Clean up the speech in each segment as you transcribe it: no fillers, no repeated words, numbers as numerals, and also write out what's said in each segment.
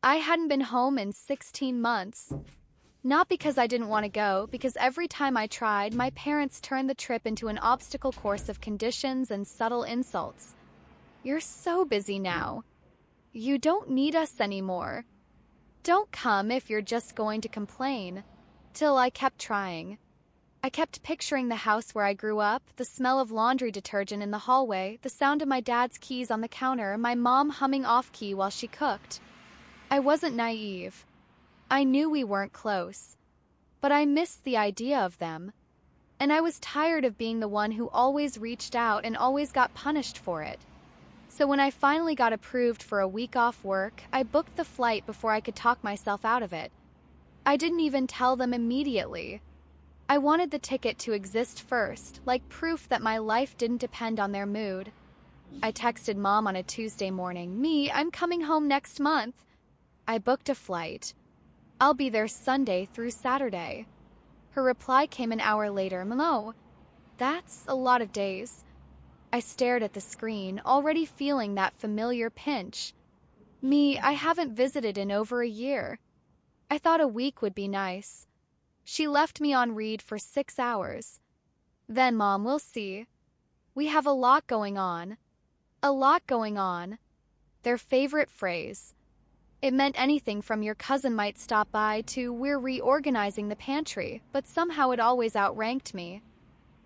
I hadn't been home in 16 months. Not because I didn't want to go, because every time I tried, my parents turned the trip into an obstacle course of conditions and subtle insults. You're so busy now. You don't need us anymore. Don't come if you're just going to complain. Till I kept trying. I kept picturing the house where I grew up, the smell of laundry detergent in the hallway, the sound of my dad's keys on the counter, my mom humming off-key while she cooked. I wasn't naive. I knew we weren't close. But I missed the idea of them. And I was tired of being the one who always reached out and always got punished for it. So when I finally got approved for a week off work, I booked the flight before I could talk myself out of it. I didn't even tell them immediately. I wanted the ticket to exist first, like proof that my life didn't depend on their mood. I texted Mom on a Tuesday morning, I'm coming home next month. I booked a flight. I'll be there Sunday through Saturday. Her reply came an hour later, no, that's a lot of days. I stared at the screen, already feeling that familiar pinch. I haven't visited in over a year. I thought a week would be nice. She left me on read for 6 hours. Then, Mom, we'll see. We have a lot going on. A lot going on. Their favorite phrase. It meant anything from your cousin might stop by to we're reorganizing the pantry, but somehow it always outranked me.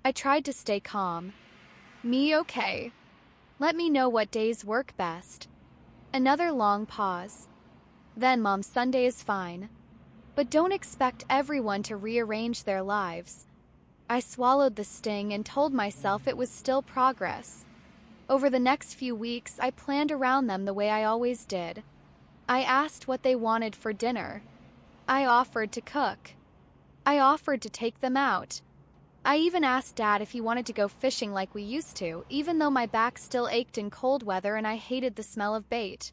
I tried to stay calm. Okay. Let me know what days work best. Another long pause. Then, Mom, Sunday is fine. But don't expect everyone to rearrange their lives. I swallowed the sting and told myself it was still progress. Over the next few weeks, I planned around them the way I always did. I asked what they wanted for dinner. I offered to cook. I offered to take them out. I even asked Dad if he wanted to go fishing like we used to, even though my back still ached in cold weather and I hated the smell of bait.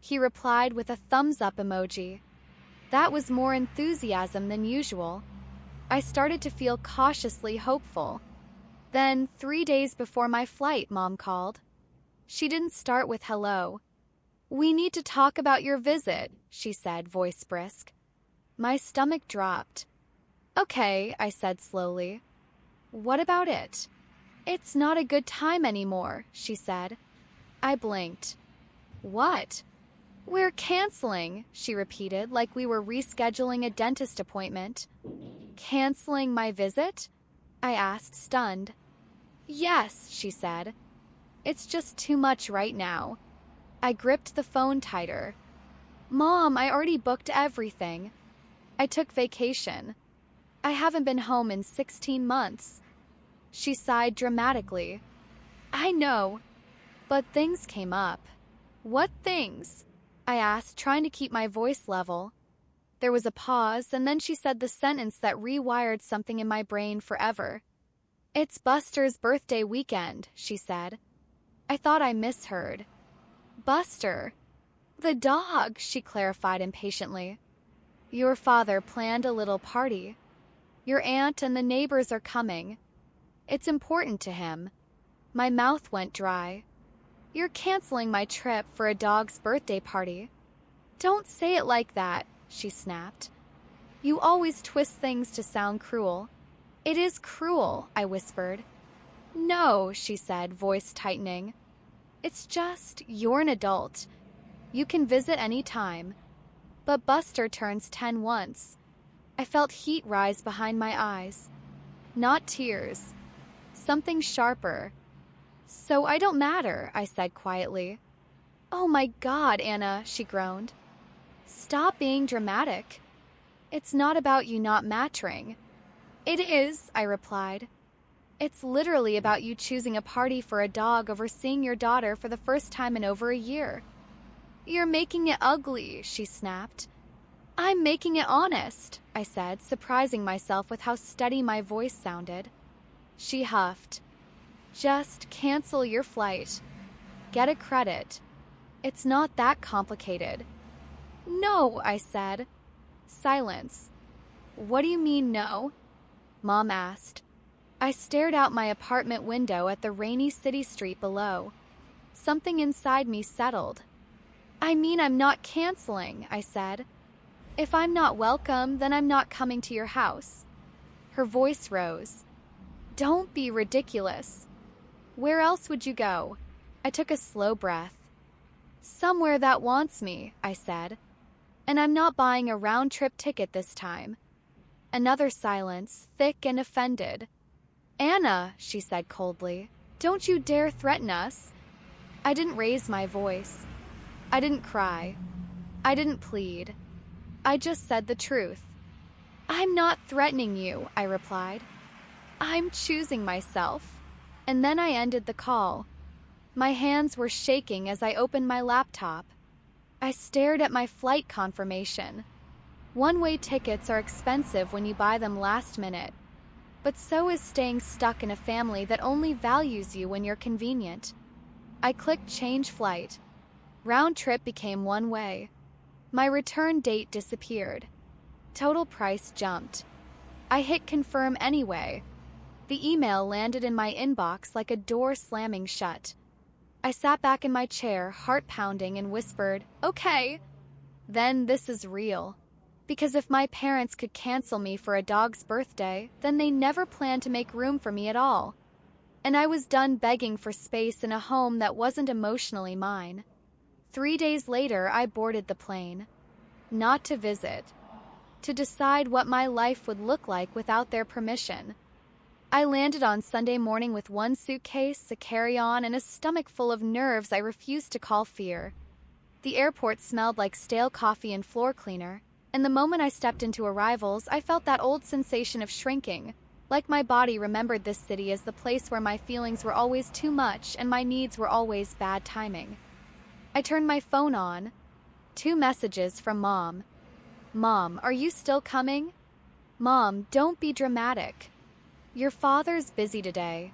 He replied with a thumbs-up emoji. That was more enthusiasm than usual. I started to feel cautiously hopeful. Then, 3 days before my flight, Mom called. She didn't start with hello. We need to talk about your visit, she said, voice brisk. My stomach dropped. Okay, I said slowly. What about it? It's not a good time anymore, she said. I blinked. What? We're canceling, she repeated, like we were rescheduling a dentist appointment. Canceling my visit? I asked, stunned. Yes, she said. It's just too much right now. I gripped the phone tighter. Mom, I already booked everything. I took vacation. I haven't been home in 16 months. She sighed dramatically. I know, but things came up. What things? I asked, trying to keep my voice level. There was a pause, and then she said the sentence that rewired something in my brain forever. It's Buster's birthday weekend, she said. I thought I misheard. Buster. The dog, she clarified impatiently. Your father planned a little party. Your aunt and the neighbors are coming. It's important to him. My mouth went dry. You're canceling my trip for a dog's birthday party. Don't say it like that, she snapped. You always twist things to sound cruel. It is cruel, I whispered. No, she said, voice tightening. It's just, you're an adult. You can visit any time. But Buster turns 10 once. I felt heat rise behind my eyes. Not tears. Something sharper. So I don't matter, I said quietly. Oh my God, Anna, she groaned. Stop being dramatic. It's not about you not mattering. It is, I replied. It's literally about you choosing a party for a dog over seeing your daughter for the first time in over a year. You're making it ugly, she snapped. I'm making it honest, I said, surprising myself with how steady my voice sounded. She huffed. Just cancel your flight. Get a credit. It's not that complicated. No, I said. Silence. What do you mean, no? Mom asked. I stared out my apartment window at the rainy city street below. Something inside me settled. I mean, I'm not canceling, I said. If I'm not welcome, then I'm not coming to your house. Her voice rose. Don't be ridiculous. Where else would you go? I took a slow breath. Somewhere that wants me, I said. And I'm not buying a round-trip ticket this time. Another silence, thick and offended. Anna, she said coldly, don't you dare threaten us. I didn't raise my voice. I didn't cry. I didn't plead. I just said the truth. I'm not threatening you, I replied. I'm choosing myself. And then I ended the call. My hands were shaking as I opened my laptop. I stared at my flight confirmation. One-way tickets are expensive when you buy them last minute. But so is staying stuck in a family that only values you when you're convenient. I clicked change flight. Round trip became one way. My return date disappeared. Total price jumped. I hit confirm anyway. The email landed in my inbox like a door slamming shut. I sat back in my chair, heart pounding, and whispered, okay. Then this is real. Because if my parents could cancel me for a dog's birthday, then they never planned to make room for me at all. And I was done begging for space in a home that wasn't emotionally mine. 3 days later, I boarded the plane. Not to visit. To decide what my life would look like without their permission. I landed on Sunday morning with one suitcase, a carry-on, and a stomach full of nerves I refused to call fear. The airport smelled like stale coffee and floor cleaner, and the moment I stepped into arrivals, I felt that old sensation of shrinking, like my body remembered this city as the place where my feelings were always too much and my needs were always bad timing. I turned my phone on. 2 messages from Mom. Mom, are you still coming? Mom, don't be dramatic. Your father's busy today.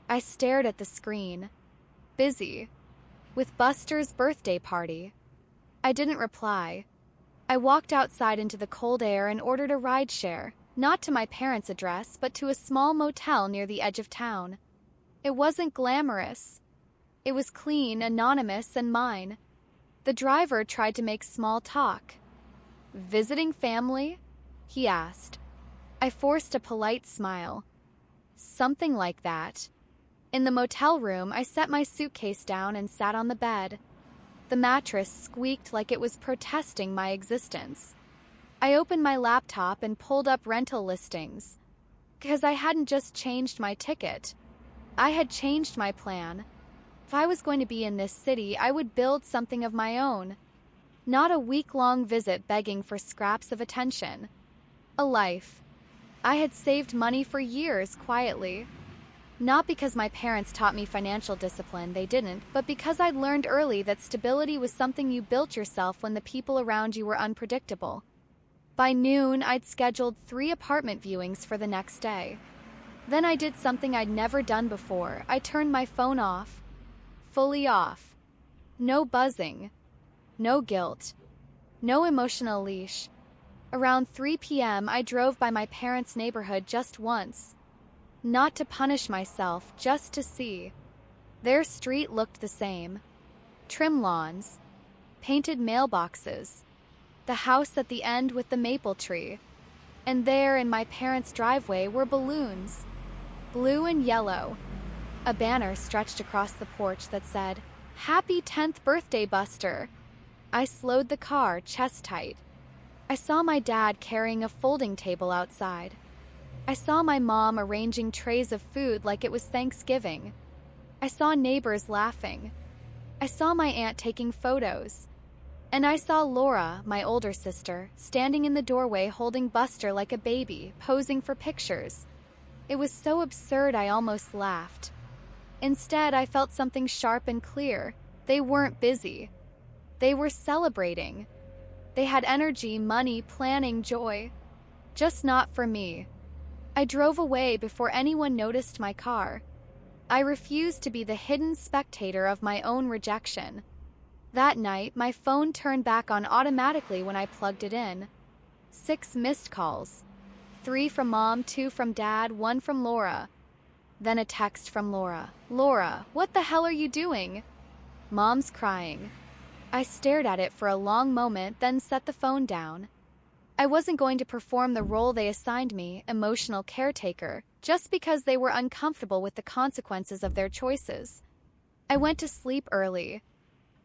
I stared at the screen. Busy. With Buster's birthday party. I didn't reply. I walked outside into the cold air and ordered a rideshare, not to my parents' address, but to a small motel near the edge of town. It wasn't glamorous. It was clean, anonymous, and mine. The driver tried to make small talk. Visiting family? He asked. I forced a polite smile. Something like that. In the motel room, I set my suitcase down and sat on the bed. The mattress squeaked like it was protesting my existence. I opened my laptop and pulled up rental listings. Because I hadn't just changed my ticket. I had changed my plan. If I was going to be in this city, I would build something of my own. Not a week-long visit begging for scraps of attention. A life. I had saved money for years quietly. Not because my parents taught me financial discipline, they didn't, but because I'd learned early that stability was something you built yourself when the people around you were unpredictable. By noon, I'd scheduled 3 apartment viewings for the next day. Then I did something I'd never done before. I turned my phone off. Fully off. No buzzing. No guilt. No emotional leash. Around 3 p.m., I drove by my parents' neighborhood just once. Not to punish myself, just to see. Their street looked the same. Trim lawns. Painted mailboxes. The house at the end with the maple tree. And there in my parents' driveway were balloons. Blue and yellow. A banner stretched across the porch that said, "Happy 10th birthday, Buster." I slowed the car, chest tight. I saw my dad carrying a folding table outside. I saw my mom arranging trays of food like it was Thanksgiving. I saw neighbors laughing. I saw my aunt taking photos. And I saw Laura, my older sister, standing in the doorway holding Buster like a baby, posing for pictures. It was so absurd I almost laughed. Instead, I felt something sharp and clear. They weren't busy. They were celebrating. They had energy, money, planning, joy. Just not for me. I drove away before anyone noticed my car. I refused to be the hidden spectator of my own rejection. That night, my phone turned back on automatically when I plugged it in. 6 missed calls. 3 from Mom, 2 from Dad, 1 from Laura. Then a text from Laura. "Laura, what the hell are you doing?" Mom's crying. I stared at it for a long moment, then set the phone down. I wasn't going to perform the role they assigned me, emotional caretaker, just because they were uncomfortable with the consequences of their choices. I went to sleep early.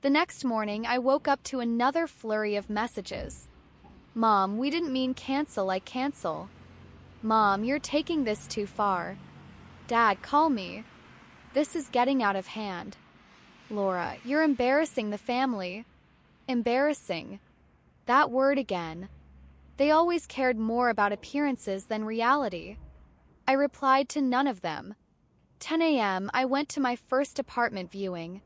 The next morning, I woke up to another flurry of messages. Mom, we didn't mean cancel like cancel. Mom, you're taking this too far. Dad, call me. This is getting out of hand. Laura, you're embarrassing the family. Embarrassing. That word again. They always cared more about appearances than reality. I replied to none of them. 10 a.m., I went to my first apartment viewing.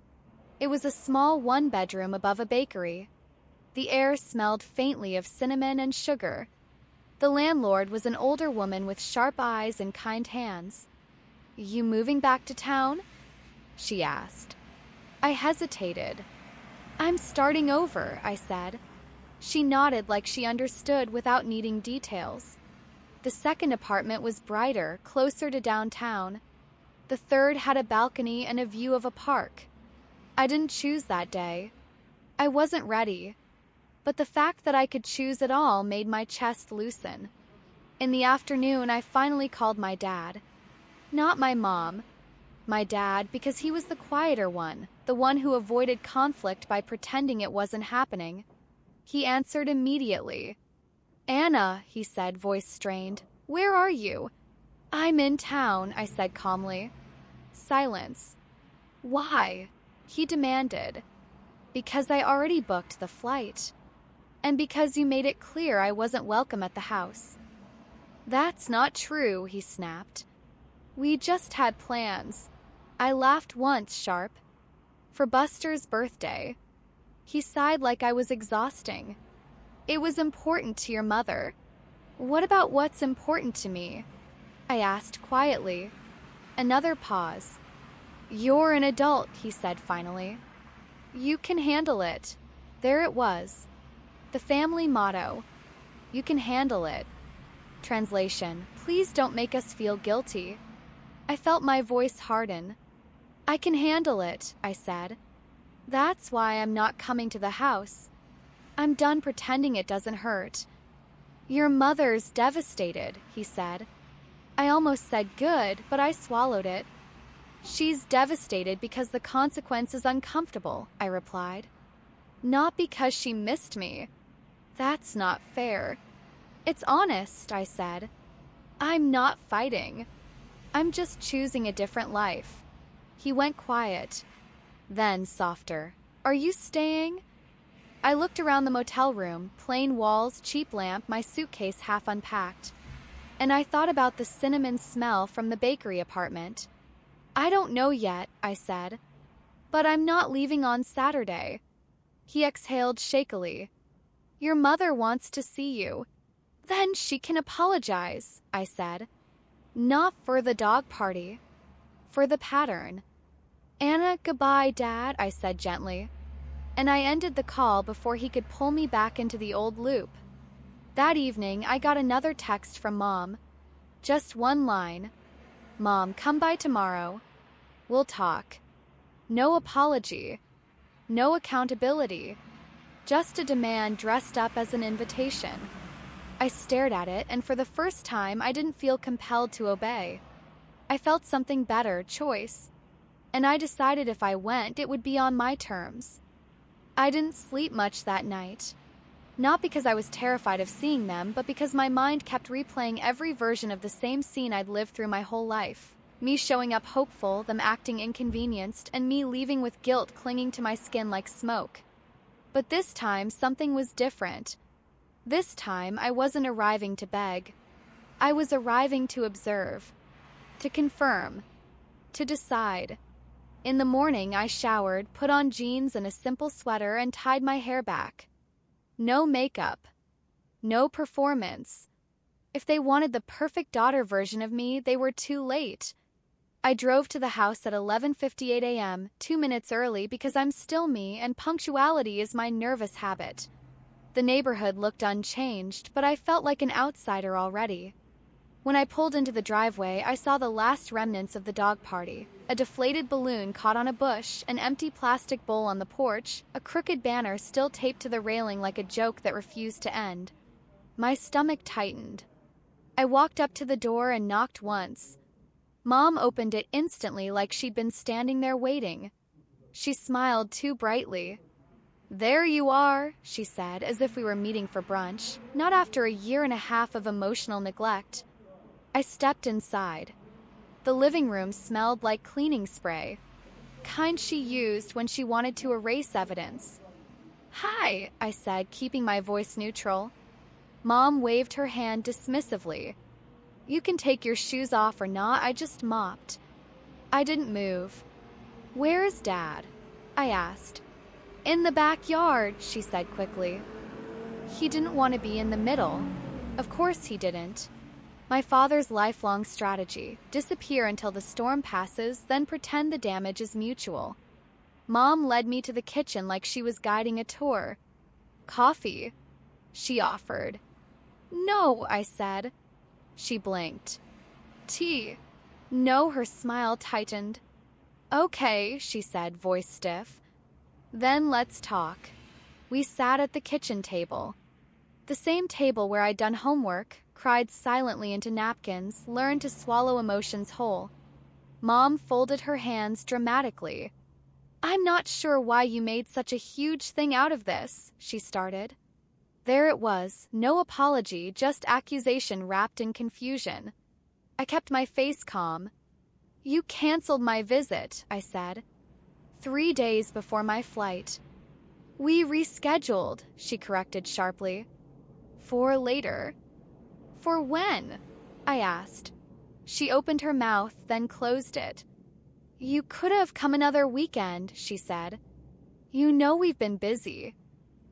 It was a small one-bedroom above a bakery. The air smelled faintly of cinnamon and sugar. The landlord was an older woman with sharp eyes and kind hands. You moving back to town? She asked. I hesitated. I'm starting over, I said. She nodded like she understood without needing details. The second apartment was brighter, closer to downtown. The third had a balcony and a view of a park. I didn't choose that day. I wasn't ready. But the fact that I could choose at all made my chest loosen. In the afternoon, I finally called my dad. Not my mom. My dad, because he was the quieter one, the one who avoided conflict by pretending it wasn't happening. He answered immediately. Anna, he said, voice strained. Where are you? I'm in town, I said calmly. Silence. Why? He demanded. Because I already booked the flight. And because you made it clear I wasn't welcome at the house. That's not true, he snapped. We just had plans. I laughed once, sharp. For Buster's birthday. He sighed like I was exhausting. It was important to your mother. What about what's important to me? I asked quietly. Another pause. You're an adult, he said finally. You can handle it. There it was. The family motto. You can handle it. Translation. Please don't make us feel guilty. I felt my voice harden. I can handle it, I said. That's why I'm not coming to the house. I'm done pretending it doesn't hurt. Your mother's devastated, he said. I almost said good, but I swallowed it. She's devastated because the consequence is uncomfortable, I replied. Not because she missed me. That's not fair. It's honest, I said. I'm not fighting. I'm just choosing a different life. He went quiet. Then softer. Are you staying? I looked around the motel room, plain walls, cheap lamp, my suitcase half unpacked. And I thought about the cinnamon smell from the bakery apartment. I don't know yet, I said. But I'm not leaving on Saturday. He exhaled shakily. Your mother wants to see you. Then she can apologize, I said. Not for the dog party. For the pattern. Anna, goodbye, Dad, I said gently. And I ended the call before he could pull me back into the old loop. That evening, I got another text from Mom. Just one line. Mom, come by tomorrow. We'll talk. No apology. No accountability. Just a demand dressed up as an invitation. I stared at it, and for the first time, I didn't feel compelled to obey. I felt something better, choice. And I decided if I went, it would be on my terms. I didn't sleep much that night. Not because I was terrified of seeing them, but because my mind kept replaying every version of the same scene I'd lived through my whole life. Me showing up hopeful, them acting inconvenienced, and me leaving with guilt clinging to my skin like smoke. But this time, something was different. This time, I wasn't arriving to beg. I was arriving to observe. To confirm. To decide. In the morning, I showered, put on jeans and a simple sweater, and tied my hair back. No makeup. No performance. If they wanted the perfect daughter version of me, they were too late. I drove to the house at 11:58 a.m., 2 minutes early because I'm still me and punctuality is my nervous habit. The neighborhood looked unchanged, but I felt like an outsider already. When I pulled into the driveway, I saw the last remnants of the dog party. A deflated balloon caught on a bush, an empty plastic bowl on the porch, a crooked banner still taped to the railing like a joke that refused to end. My stomach tightened. I walked up to the door and knocked once. Mom opened it instantly like she'd been standing there waiting. She smiled too brightly. "There you are," she said, as if we were meeting for brunch, not after a year and a half of emotional neglect. I stepped inside. The living room smelled like cleaning spray, kind she used when she wanted to erase evidence. "Hi," I said, keeping my voice neutral. Mom waved her hand dismissively. "You can take your shoes off or not, I just mopped." I didn't move. "Where's Dad?" I asked. "In the backyard," she said quickly. He didn't want to be in the middle. Of course he didn't. My father's lifelong strategy: disappear until the storm passes, then pretend the damage is mutual. Mom led me to the kitchen like she was guiding a tour. "Coffee?" she offered. "No," I said. She blinked. "Tea?" "No," her smile tightened. "Okay," she said, voice stiff. "Then let's talk." We sat at the kitchen table. The same table where I'd done homework, cried silently into napkins, learned to swallow emotions whole. Mom folded her hands dramatically. "I'm not sure why you made such a huge thing out of this," she started. There it was, no apology, just accusation wrapped in confusion. I kept my face calm. "You canceled my visit," I said. 3 days before my flight. "We rescheduled," she corrected sharply. "For later." "For when?" I asked. She opened her mouth, then closed it. "You could have come another weekend," she said. "You know we've been busy."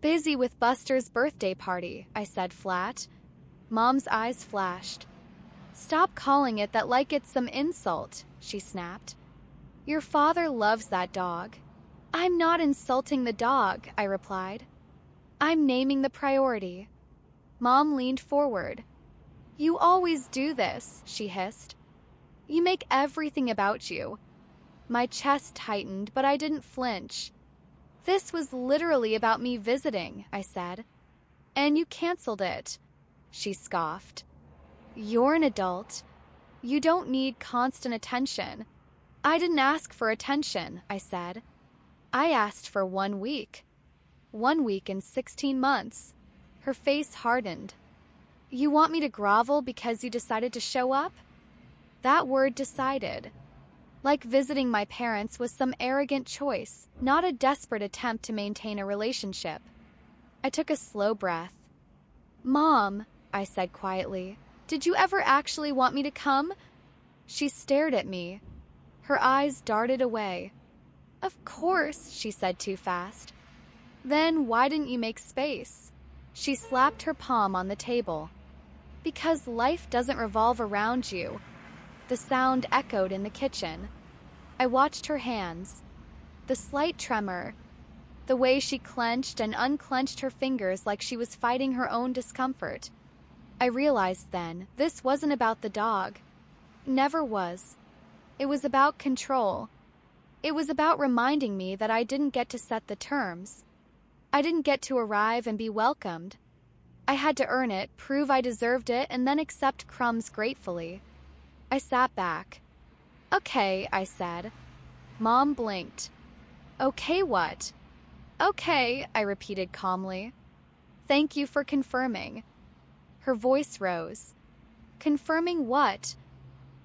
"Busy with Buster's birthday party," I said flat. Mom's eyes flashed. "Stop calling it that like it's some insult," she snapped. "Your father loves that dog." "I'm not insulting the dog," I replied. "I'm naming the priority." Mom leaned forward. "You always do this," she hissed. "You make everything about you." My chest tightened, but I didn't flinch. "This was literally about me visiting," I said. "And you canceled it," she scoffed. "You're an adult. You don't need constant attention." "I didn't ask for attention," I said. "I asked for 1 week. 1 week in 16 months. Her face hardened. "You want me to grovel because you decided to show up?" That word decided. Like visiting my parents was some arrogant choice, not a desperate attempt to maintain a relationship. I took a slow breath. "Mom," I said quietly, "did you ever actually want me to come?" She stared at me. Her eyes darted away. "Of course," she said too fast. "Then why didn't you make space?" She slapped her palm on the table. "Because life doesn't revolve around you." The sound echoed in the kitchen. I watched her hands. The slight tremor. The way she clenched and unclenched her fingers like she was fighting her own discomfort. I realized then, this wasn't about the dog. Never was. It was about control. It was about reminding me that I didn't get to set the terms. I didn't get to arrive and be welcomed. I had to earn it, prove I deserved it, and then accept crumbs gratefully. I sat back. "Okay," I said. Mom blinked. "Okay, what?" "Okay," I repeated calmly. "Thank you for confirming." Her voice rose. "Confirming what?"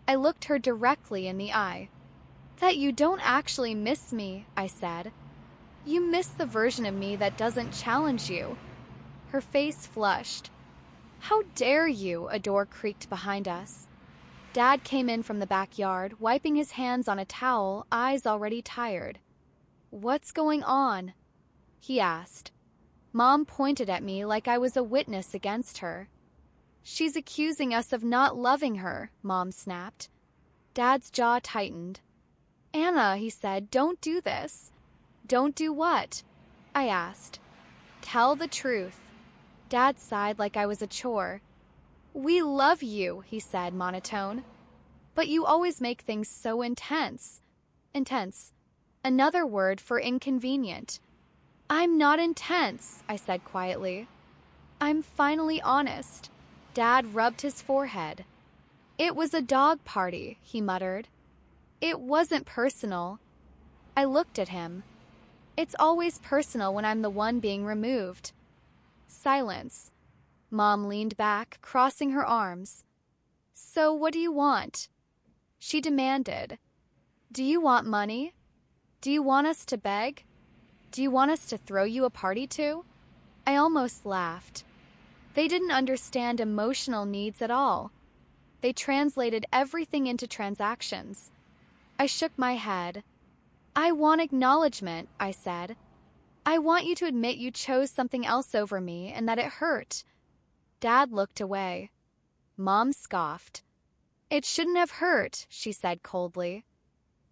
I looked her directly in the eye. "That you don't actually miss me," I said. "You miss the version of me that doesn't challenge you." Her face flushed. "How dare you?" A door creaked behind us. Dad came in from the backyard, wiping his hands on a towel, eyes already tired. "What's going on?" he asked. Mom pointed at me like I was a witness against her. "She's accusing us of not loving her," Mom snapped. Dad's jaw tightened. "Anna," he said, "don't do this." "Don't do what?" I asked. "Tell the truth." Dad sighed like I was a chore. We love you, he said, monotone. But you always make things so intense. Intense. Another word for inconvenient. I'm not intense, I said quietly. I'm finally honest. Dad rubbed his forehead. It was a dog party, he muttered. It wasn't personal. I looked at him. It's always personal when I'm the one being removed. Silence. Mom leaned back, crossing her arms. So what do you want? She demanded. Do you want money? Do you want us to beg? Do you want us to throw you a party too? I almost laughed. They didn't understand emotional needs at all. They translated everything into transactions. I shook my head. I want acknowledgement, I said. I want you to admit you chose something else over me and that it hurt. Dad looked away. Mom scoffed. It shouldn't have hurt, she said coldly.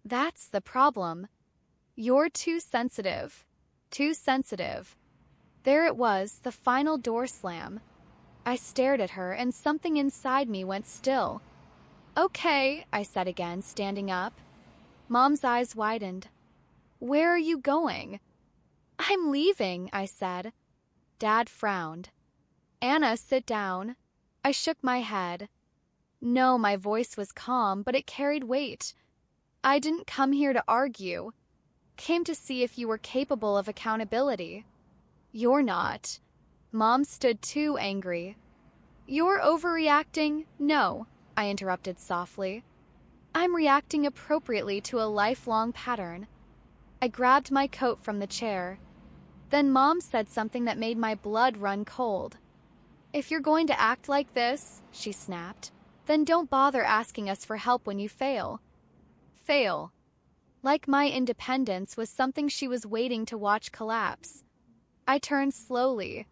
That's the problem. You're too sensitive. Too sensitive. There it was, the final door slam. I stared at her and something inside me went still. Okay, I said again, standing up. Mom's eyes widened. Where are you going? I'm leaving, I said. Dad frowned. Anna, sit down. I shook my head. No, my voice was calm, but it carried weight. I didn't come here to argue. Came to see if you were capable of accountability. You're not. Mom stood too angry. You're overreacting? No, I interrupted softly. I'm reacting appropriately to a lifelong pattern. I grabbed my coat from the chair. Then Mom said something that made my blood run cold. If you're going to act like this, she snapped, then don't bother asking us for help when you fail. Fail. Like my independence was something she was waiting to watch collapse. I turned slowly.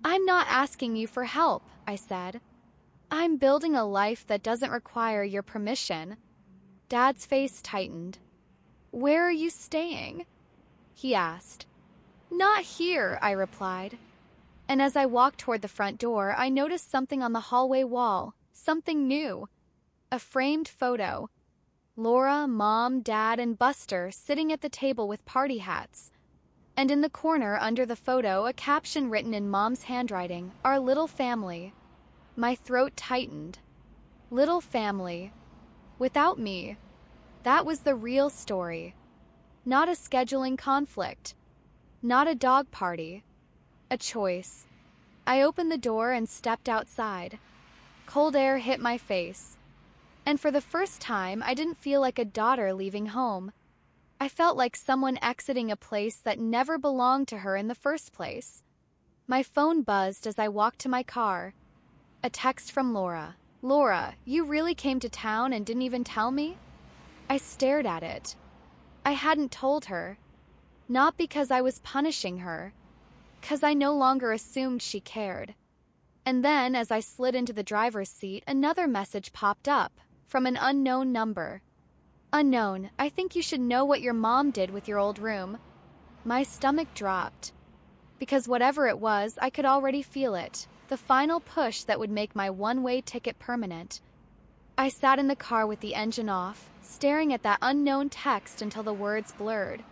I'm not asking you for help, I said. I'm building a life that doesn't require your permission. Dad's face tightened. Where are you staying? He asked. Not here, I replied. And as I walked toward the front door, I noticed something on the hallway wall, something new. A framed photo. Laura, Mom, Dad, and Buster sitting at the table with party hats. And in the corner under the photo, a caption written in Mom's handwriting, Our little family. My throat tightened. Little family. Without me. That was the real story. Not a scheduling conflict. Not a dog party. A choice. I opened the door and stepped outside. Cold air hit my face. And for the first time, I didn't feel like a daughter leaving home. I felt like someone exiting a place that never belonged to her in the first place. My phone buzzed as I walked to my car. A text from Laura. Laura, you really came to town and didn't even tell me? I stared at it. I hadn't told her. Not because I was punishing her. 'Cause I no longer assumed she cared. And then, as I slid into the driver's seat, another message popped up, from an unknown number. Unknown, I think you should know what your mom did with your old room. My stomach dropped. Because whatever it was, I could already feel it, the final push that would make my one-way ticket permanent. I sat in the car with the engine off, staring at that unknown text until the words blurred.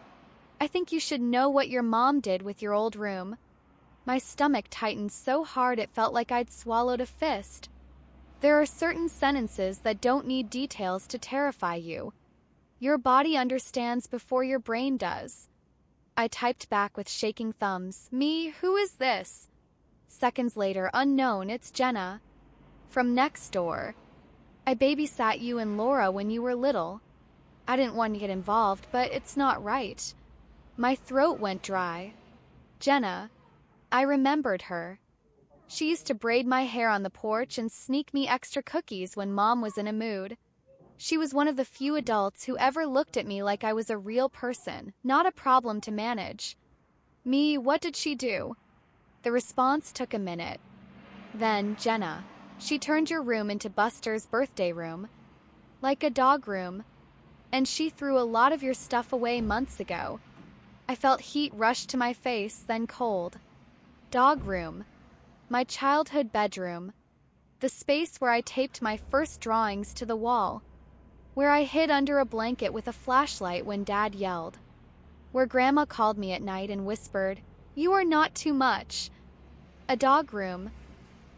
I think you should know what your mom did with your old room. My stomach tightened so hard it felt like I'd swallowed a fist. There are certain sentences that don't need details to terrify you. Your body understands before your brain does. I typed back with shaking thumbs. Me, who is this? Seconds later, unknown, it's Jenna. From next door. I babysat you and Laura when you were little. I didn't want to get involved, but it's not right. My throat went dry. Jenna. I remembered her. She used to braid my hair on the porch and sneak me extra cookies when Mom was in a mood. She was one of the few adults who ever looked at me like I was a real person, not a problem to manage. Me, what did she do? The response took a minute. Then, Jenna. She turned your room into Buster's birthday room. Like a dog room. And she threw a lot of your stuff away months ago. I felt heat rush to my face, then cold. Dog room. My childhood bedroom. The space where I taped my first drawings to the wall. Where I hid under a blanket with a flashlight when Dad yelled. Where Grandma called me at night and whispered, "You are not too much." A dog room.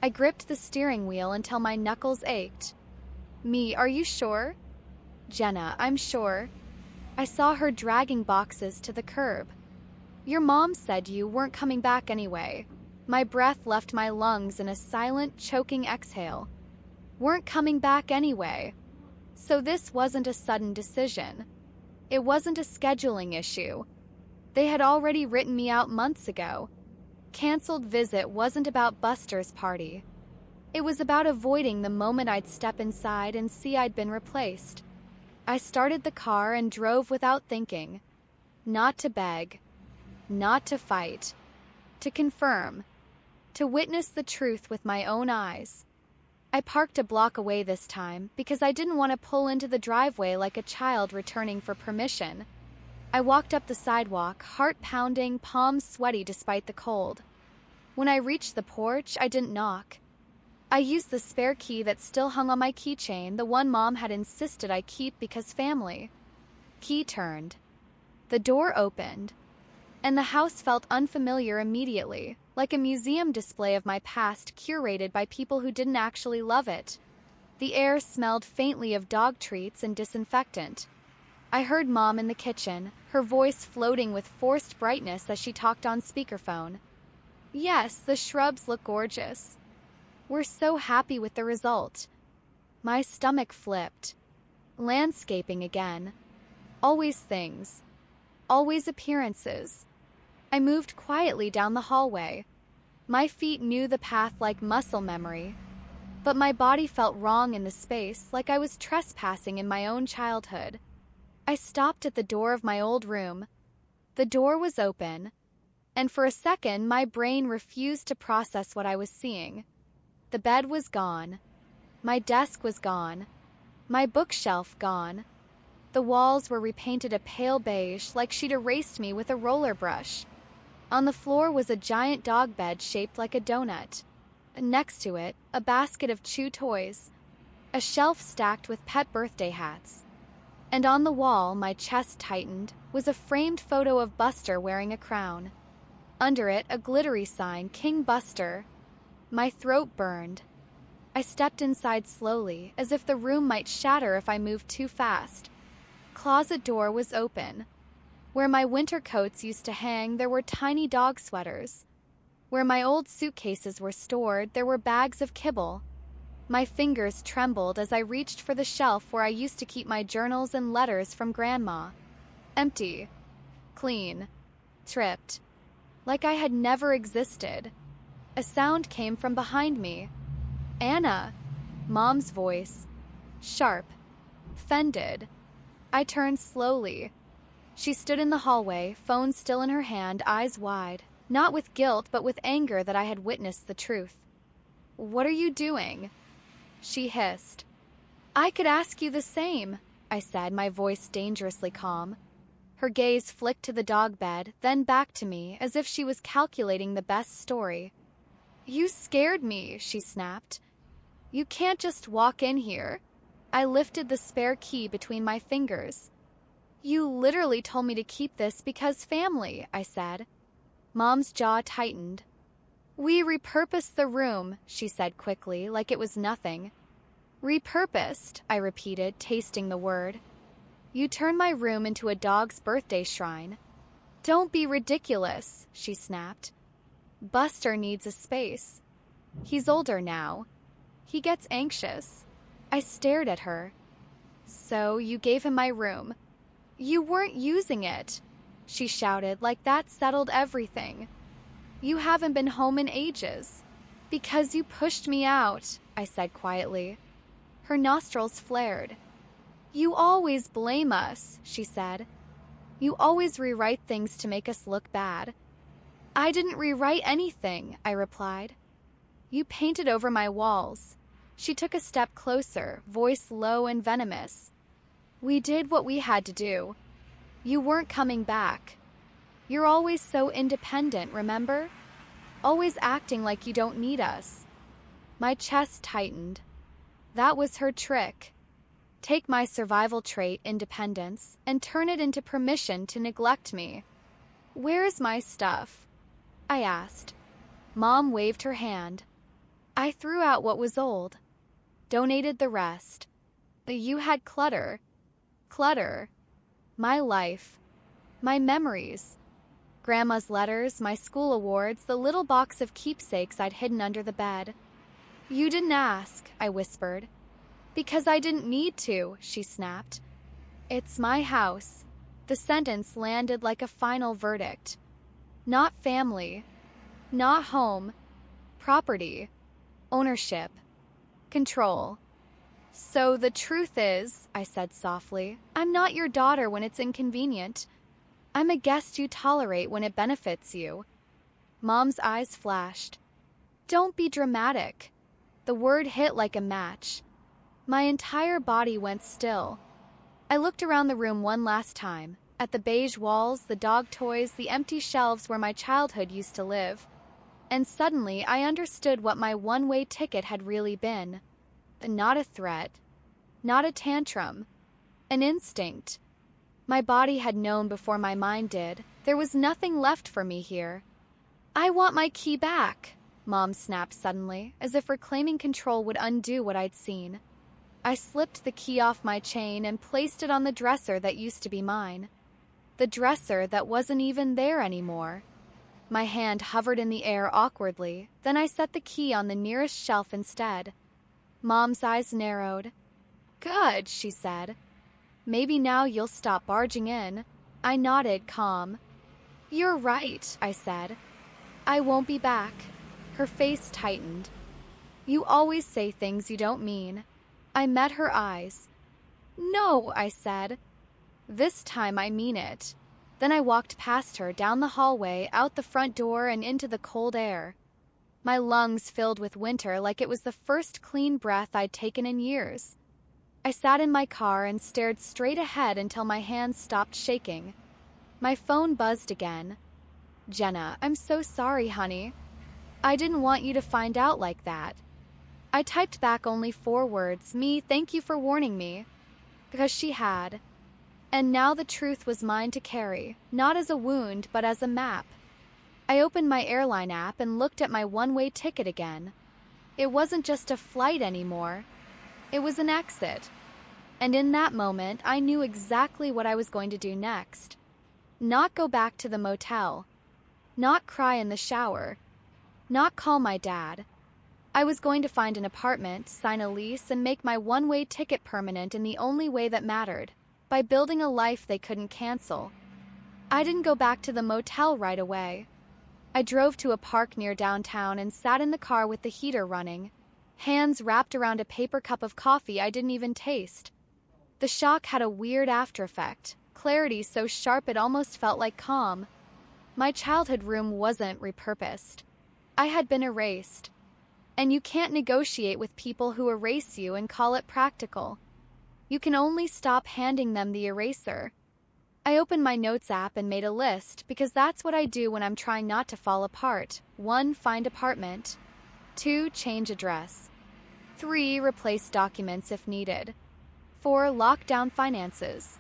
I gripped the steering wheel until my knuckles ached. "Me, are you sure?" "Jenna, I'm sure." I saw her dragging boxes to the curb. "Your mom said you weren't coming back anyway." My breath left my lungs in a silent, choking exhale. Weren't coming back anyway. So this wasn't a sudden decision. It wasn't a scheduling issue. They had already written me out months ago. Canceled visit wasn't about Buster's party. It was about avoiding the moment I'd step inside and see I'd been replaced. I started the car and drove without thinking. Not to beg. Not to fight. To confirm. To witness the truth with my own eyes. I parked a block away this time because I didn't want to pull into the driveway like a child returning for permission. I walked up the sidewalk, heart pounding, palms sweaty despite the cold. When I reached the porch, I didn't knock. I used the spare key that still hung on my keychain, the one Mom had insisted I keep because family. Key turned. The door opened. And the house felt unfamiliar immediately, like a museum display of my past curated by people who didn't actually love it. The air smelled faintly of dog treats and disinfectant. I heard Mom in the kitchen, her voice floating with forced brightness as she talked on speakerphone. "Yes, the shrubs look gorgeous. We're so happy with the result." My stomach flipped. Landscaping again. Always things. Always appearances. I moved quietly down the hallway. My feet knew the path like muscle memory, but my body felt wrong in the space, like I was trespassing in my own childhood. I stopped at the door of my old room. The door was open, and for a second my brain refused to process what I was seeing. The bed was gone. My desk was gone. My bookshelf gone. The walls were repainted a pale beige, like she'd erased me with a roller brush. On the floor was a giant dog bed shaped like a donut. Next to it, a basket of chew toys. A shelf stacked with pet birthday hats. And on the wall, my chest tightened, was a framed photo of Buster wearing a crown. Under it, a glittery sign, King Buster. My throat burned. I stepped inside slowly, as if the room might shatter if I moved too fast. Closet door was open. Where my winter coats used to hang, there were tiny dog sweaters. Where my old suitcases were stored, there were bags of kibble. My fingers trembled as I reached for the shelf where I used to keep my journals and letters from Grandma. Empty. Clean. Tripped. Like I had never existed. A sound came from behind me. "Anna." Mom's voice. Sharp. Fended. I turned slowly. She stood in the hallway, phone still in her hand, eyes wide. Not with guilt, but with anger that I had witnessed the truth. "What are you doing?" She hissed. "I could ask you the same," I said, my voice dangerously calm. Her gaze flicked to the dog bed, then back to me, as if she was calculating the best story. "You scared me," she snapped. "You can't just walk in here." I lifted the spare key between my fingers. "You literally told me to keep this because family," I said. Mom's jaw tightened. "We repurposed the room," she said quickly, like it was nothing. "Repurposed," I repeated, tasting the word. "You turned my room into a dog's birthday shrine." "Don't be ridiculous," she snapped. "Buster needs a space. He's older now. He gets anxious." I stared at her. "So you gave him my room." "You weren't using it," she shouted, like that settled everything. "You haven't been home in ages." "Because you pushed me out," I said quietly. Her nostrils flared. "You always blame us," she said. "You always rewrite things to make us look bad." "I didn't rewrite anything," I replied. "You painted over my walls." She took a step closer, voice low and venomous. "We did what we had to do. You weren't coming back. You're always so independent, remember? Always acting like you don't need us." My chest tightened. That was her trick. Take my survival trait, independence, and turn it into permission to neglect me. "Where's my stuff?" I asked. Mom waved her hand. I threw out what was old. Donated the rest. You had clutter. Clutter. My life. My memories. Grandma's letters, my school awards, the little box of keepsakes I'd hidden under the bed. "You didn't ask," I whispered. "Because I didn't need to," she snapped. "It's my house." The sentence landed like a final verdict. Not family. Not home. Property. Ownership. Control. "So the truth is," I said softly, "I'm not your daughter when it's inconvenient. I'm a guest you tolerate when it benefits you." Mom's eyes flashed. "Don't be dramatic." The word hit like a match. My entire body went still. I looked around the room one last time, at the beige walls, the dog toys, the empty shelves where my childhood used to live. And suddenly I understood what my one-way ticket had really been. Not a threat. Not a tantrum. An instinct. My body had known before my mind did. There was nothing left for me here. "I want my key back," Mom snapped suddenly, as if reclaiming control would undo what I'd seen. I slipped the key off my chain and placed it on the dresser that used to be mine. The dresser that wasn't even there anymore. My hand hovered in the air awkwardly, then I set the key on the nearest shelf instead. Mom's eyes narrowed. "Good," she said. "Maybe now you'll stop barging in." I nodded, calm. "You're right," I said. "I won't be back." Her face tightened. "You always say things you don't mean." I met her eyes. "No," I said. "This time I mean it." Then I walked past her, down the hallway, out the front door, and into the cold air. My lungs filled with winter like it was the first clean breath I'd taken in years. I sat in my car and stared straight ahead until my hands stopped shaking. My phone buzzed again. "Jenna, I'm so sorry, honey. I didn't want you to find out like that." I typed back only 4 words, "Thank you for warning me." Because she had. And now the truth was mine to carry, not as a wound, but as a map. I opened my airline app and looked at my one-way ticket again. It wasn't just a flight anymore. It was an exit. And in that moment, I knew exactly what I was going to do next. Not go back to the motel. Not cry in the shower. Not call my dad. I was going to find an apartment, sign a lease, and make my one-way ticket permanent in the only way that mattered, by building a life they couldn't cancel. I didn't go back to the motel right away. I drove to a park near downtown and sat in the car with the heater running, hands wrapped around a paper cup of coffee I didn't even taste. The shock had a weird after-effect, clarity so sharp it almost felt like calm. My childhood room wasn't repurposed. I had been erased. And you can't negotiate with people who erase you and call it practical. You can only stop handing them the eraser. I opened my notes app and made a list because that's what I do when I'm trying not to fall apart. 1. Find apartment. 2. Change address. 3. Replace documents if needed. 4. Lock down finances.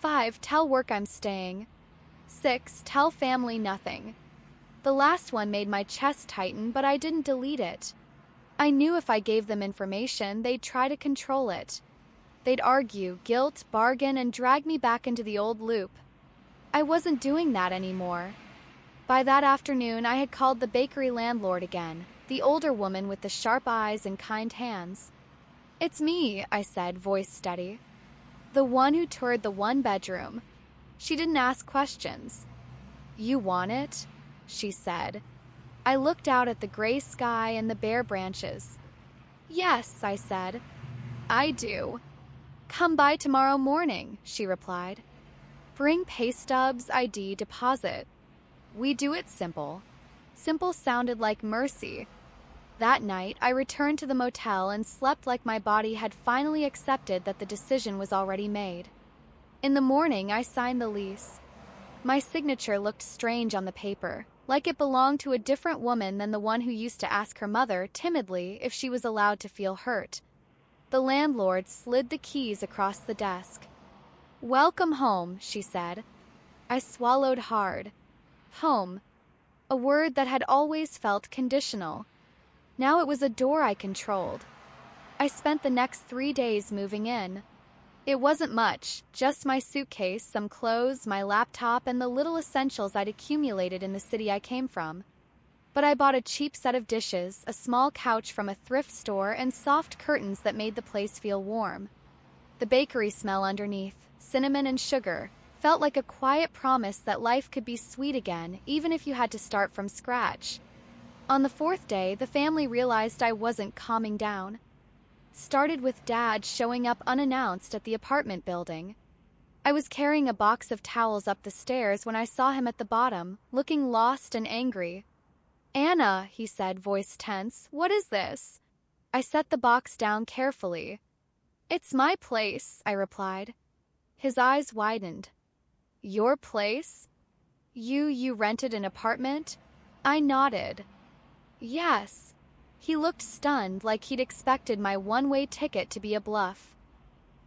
5. Tell work I'm staying. 6. Tell family nothing. The last one made my chest tighten, but I didn't delete it. I knew if I gave them information, they'd try to control it. They'd argue, guilt, bargain, and drag me back into the old loop. I wasn't doing that anymore. By that afternoon, I had called the bakery landlord again, the older woman with the sharp eyes and kind hands. "It's me," I said, voice steady. "The one who toured the one bedroom." She didn't ask questions. "You want it?" she said. I looked out at the gray sky and the bare branches. "Yes," I said. "I do." "Come by tomorrow morning," she replied. "Bring pay stubs, ID, deposit. We do it simple." Simple sounded like mercy. That night, I returned to the motel and slept like my body had finally accepted that the decision was already made. In the morning, I signed the lease. My signature looked strange on the paper, like it belonged to a different woman than the one who used to ask her mother, timidly, if she was allowed to feel hurt. The landlord slid the keys across the desk. "Welcome home," she said. I swallowed hard. Home. A word that had always felt conditional. Now it was a door I controlled. I spent the next 3 days moving in. It wasn't much, just my suitcase, some clothes, my laptop, and the little essentials I'd accumulated in the city I came from. But I bought a cheap set of dishes, a small couch from a thrift store, and soft curtains that made the place feel warm. The bakery smell underneath, cinnamon and sugar, felt like a quiet promise that life could be sweet again, even if you had to start from scratch. On the 4th day, the family realized I wasn't calming down. Started with Dad showing up unannounced at the apartment building. I was carrying a box of towels up the stairs when I saw him at the bottom, looking lost and angry. "Anna," he said, voice tense, "what is this?" I set the box down carefully. "It's my place," I replied. His eyes widened. "Your place? You rented an apartment?" I nodded. "Yes." He looked stunned, like he'd expected my one-way ticket to be a bluff.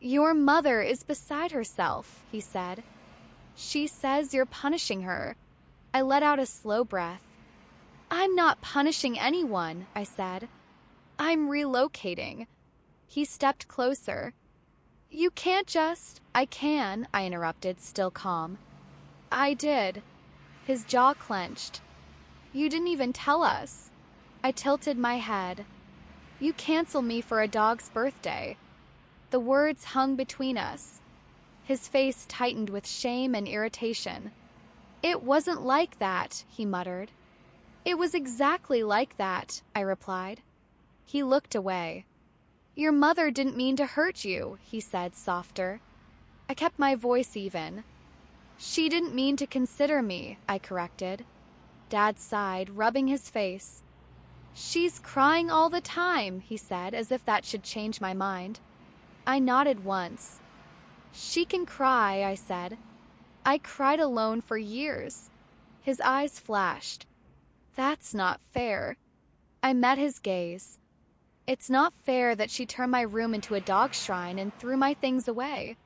"Your mother is beside herself," he said. "She says you're punishing her." I let out a slow breath. "I'm not punishing anyone," I said. "I'm relocating." He stepped closer. "You can't just—" "I can," I interrupted, still calm. "I did." His jaw clenched. "You didn't even tell us." I tilted my head. "You cancel me for a dog's birthday." The words hung between us. His face tightened with shame and irritation. "It wasn't like that," he muttered. "It was exactly like that," I replied. He looked away. "Your mother didn't mean to hurt you," he said, softer. I kept my voice even. "She didn't mean to consider me," I corrected. Dad sighed, rubbing his face. "She's crying all the time," he said, as if that should change my mind. I nodded once. "She can cry," I said. "I cried alone for years." His eyes flashed. "That's not fair." I met his gaze. "It's not fair that she turned my room into a dog shrine and threw my things away."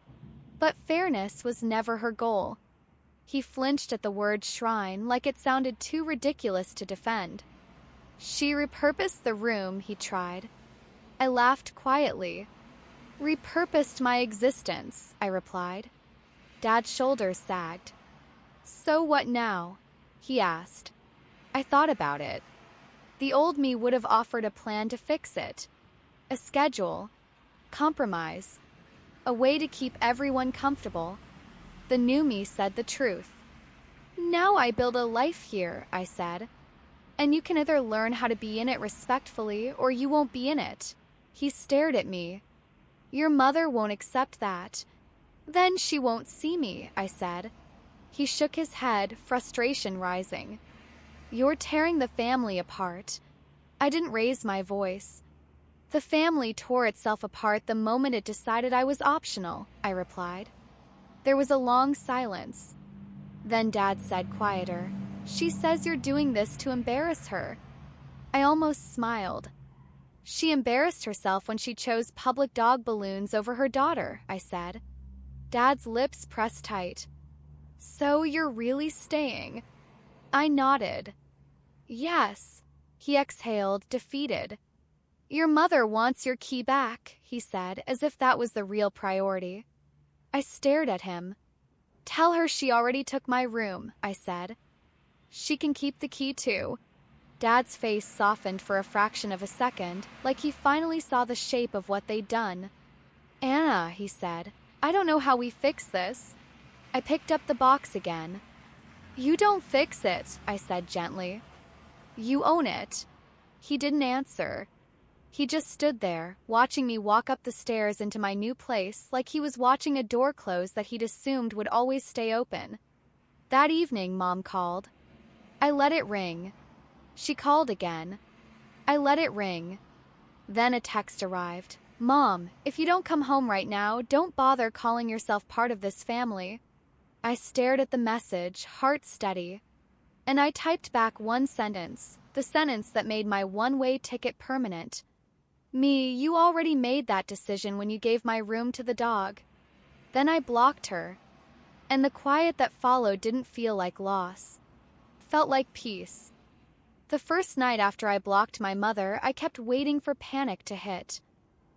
But fairness was never her goal. He flinched at the word shrine, like it sounded too ridiculous to defend. "She repurposed the room," he tried. I laughed quietly. "Repurposed my existence," I replied. Dad's shoulders sagged. "So what now?" he asked. I thought about it. The old me would have offered a plan to fix it. A schedule. Compromise. A way to keep everyone comfortable. The new me said the truth. "Now I build a life here," I said. "And you can either learn how to be in it respectfully or you won't be in it." He stared at me. "Your mother won't accept that." "Then she won't see me," I said. He shook his head, frustration rising. "You're tearing the family apart." I didn't raise my voice. "The family tore itself apart the moment it decided I was optional," I replied. There was a long silence. Then Dad said quieter, "She says you're doing this to embarrass her." I almost smiled. "She embarrassed herself when she chose public dog balloons over her daughter," I said. Dad's lips pressed tight. "So you're really staying?" I nodded. "Yes." He exhaled, defeated. "Your mother wants your key back," he said, as if that was the real priority. I stared at him. "Tell her she already took my room," I said. "She can keep the key too." Dad's face softened for a fraction of a second, like he finally saw the shape of what they'd done. "Anna," he said, "I don't know how we fix this." I picked up the box again. "You don't fix it," I said gently. "You own it." He didn't answer. He just stood there, watching me walk up the stairs into my new place like he was watching a door close that he'd assumed would always stay open. That evening, Mom called. I let it ring. She called again. I let it ring. Then a text arrived. "Mom, if you don't come home right now, don't bother calling yourself part of this family." I stared at the message, heart steady. And I typed back one sentence, the sentence that made my one-way ticket permanent. Me, you already made that decision when you gave my room to the dog. Then I blocked her. And the quiet that followed didn't feel like loss. Felt like peace. The first night after I blocked my mother, I kept waiting for panic to hit.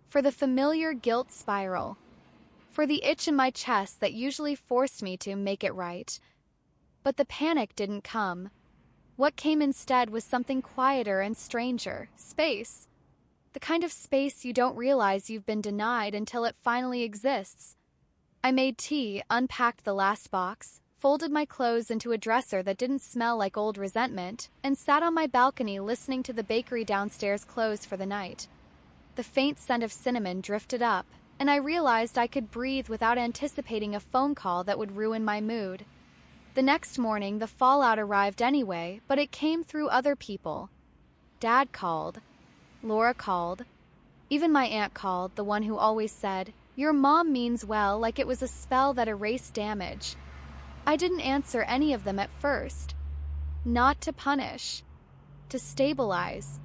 For the familiar guilt spiral. For the itch in my chest that usually forced me to make it right. But the panic didn't come. What came instead was something quieter and stranger. Space. The kind of space you don't realize you've been denied until it finally exists. I made tea, unpacked the last box, folded my clothes into a dresser that didn't smell like old resentment, and sat on my balcony listening to the bakery downstairs close for the night. The faint scent of cinnamon drifted up, and I realized I could breathe without anticipating a phone call that would ruin my mood. The next morning, the fallout arrived anyway, but it came through other people. Dad called. Laura called. Even my aunt called, the one who always said, "Your mom means well," like it was a spell that erased damage. I didn't answer any of them at first. Not to punish. To stabilize.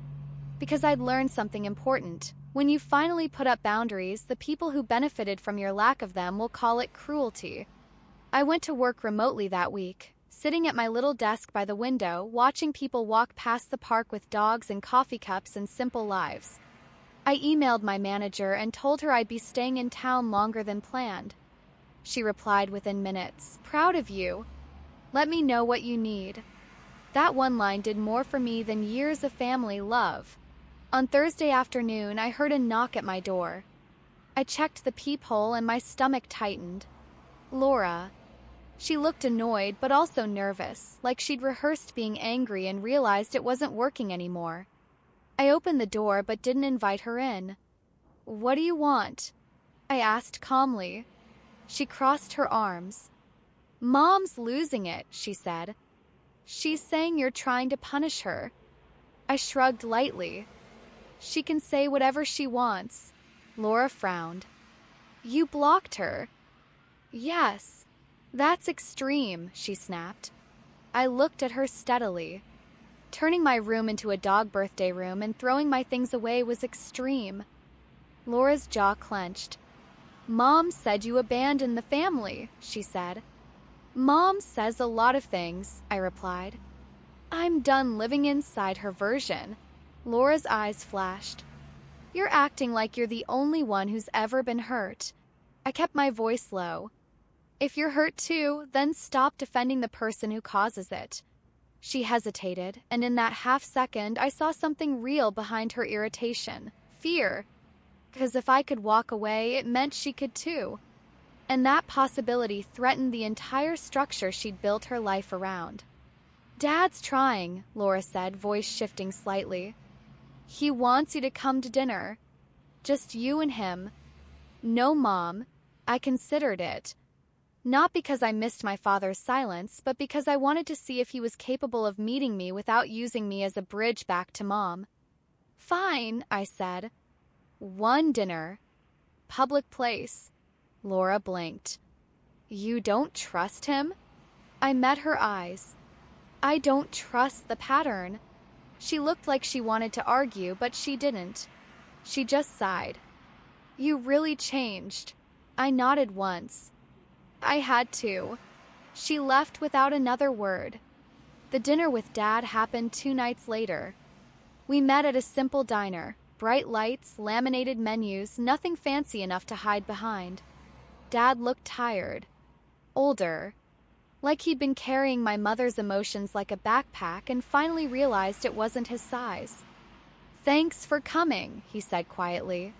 Because I'd learned something important. When you finally put up boundaries, the people who benefited from your lack of them will call it cruelty. I went to work remotely that week, sitting at my little desk by the window, watching people walk past the park with dogs and coffee cups and simple lives. I emailed my manager and told her I'd be staying in town longer than planned. She replied within minutes, "Proud of you. Let me know what you need." That one line did more for me than years of family love. On Thursday afternoon, I heard a knock at my door. I checked the peephole and my stomach tightened. Laura. She looked annoyed, but also nervous, like she'd rehearsed being angry and realized it wasn't working anymore. I opened the door but didn't invite her in. "What do you want?" I asked calmly. She crossed her arms. "Mom's losing it," she said. "She's saying you're trying to punish her." I shrugged lightly. "She can say whatever she wants." Laura frowned. "You blocked her." "Yes. That's extreme," she snapped. I looked at her steadily. Turning my room into a dog birthday room and throwing my things away was extreme. Laura's jaw clenched. "Mom said you abandoned the family," she said. "Mom says a lot of things," I replied. "I'm done living inside her version." Laura's eyes flashed. "You're acting like you're the only one who's ever been hurt." I kept my voice low. "If you're hurt too, then stop defending the person who causes it." She hesitated, and in that half second, I saw something real behind her irritation. Fear. Because if I could walk away, it meant she could too. And that possibility threatened the entire structure she'd built her life around. "Dad's trying," Laura said, voice shifting slightly. "He wants you to come to dinner. Just you and him. No mom. I considered it. Not because I missed my father's silence, but because I wanted to see if he was capable of meeting me without using me as a bridge back to Mom." "Fine," I said. "One dinner. Public place." Laura blinked. "You don't trust him?" I met her eyes. "I don't trust the pattern." She looked like she wanted to argue, but she didn't. She just sighed. "You really changed." I nodded once. I had to. She left without another word. The dinner with Dad happened 2 nights later. We met at a simple diner. Bright lights, laminated menus, nothing fancy enough to hide behind. Dad looked tired. Older. Like he'd been carrying my mother's emotions like a backpack and finally realized it wasn't his size. "Thanks for coming," he said quietly.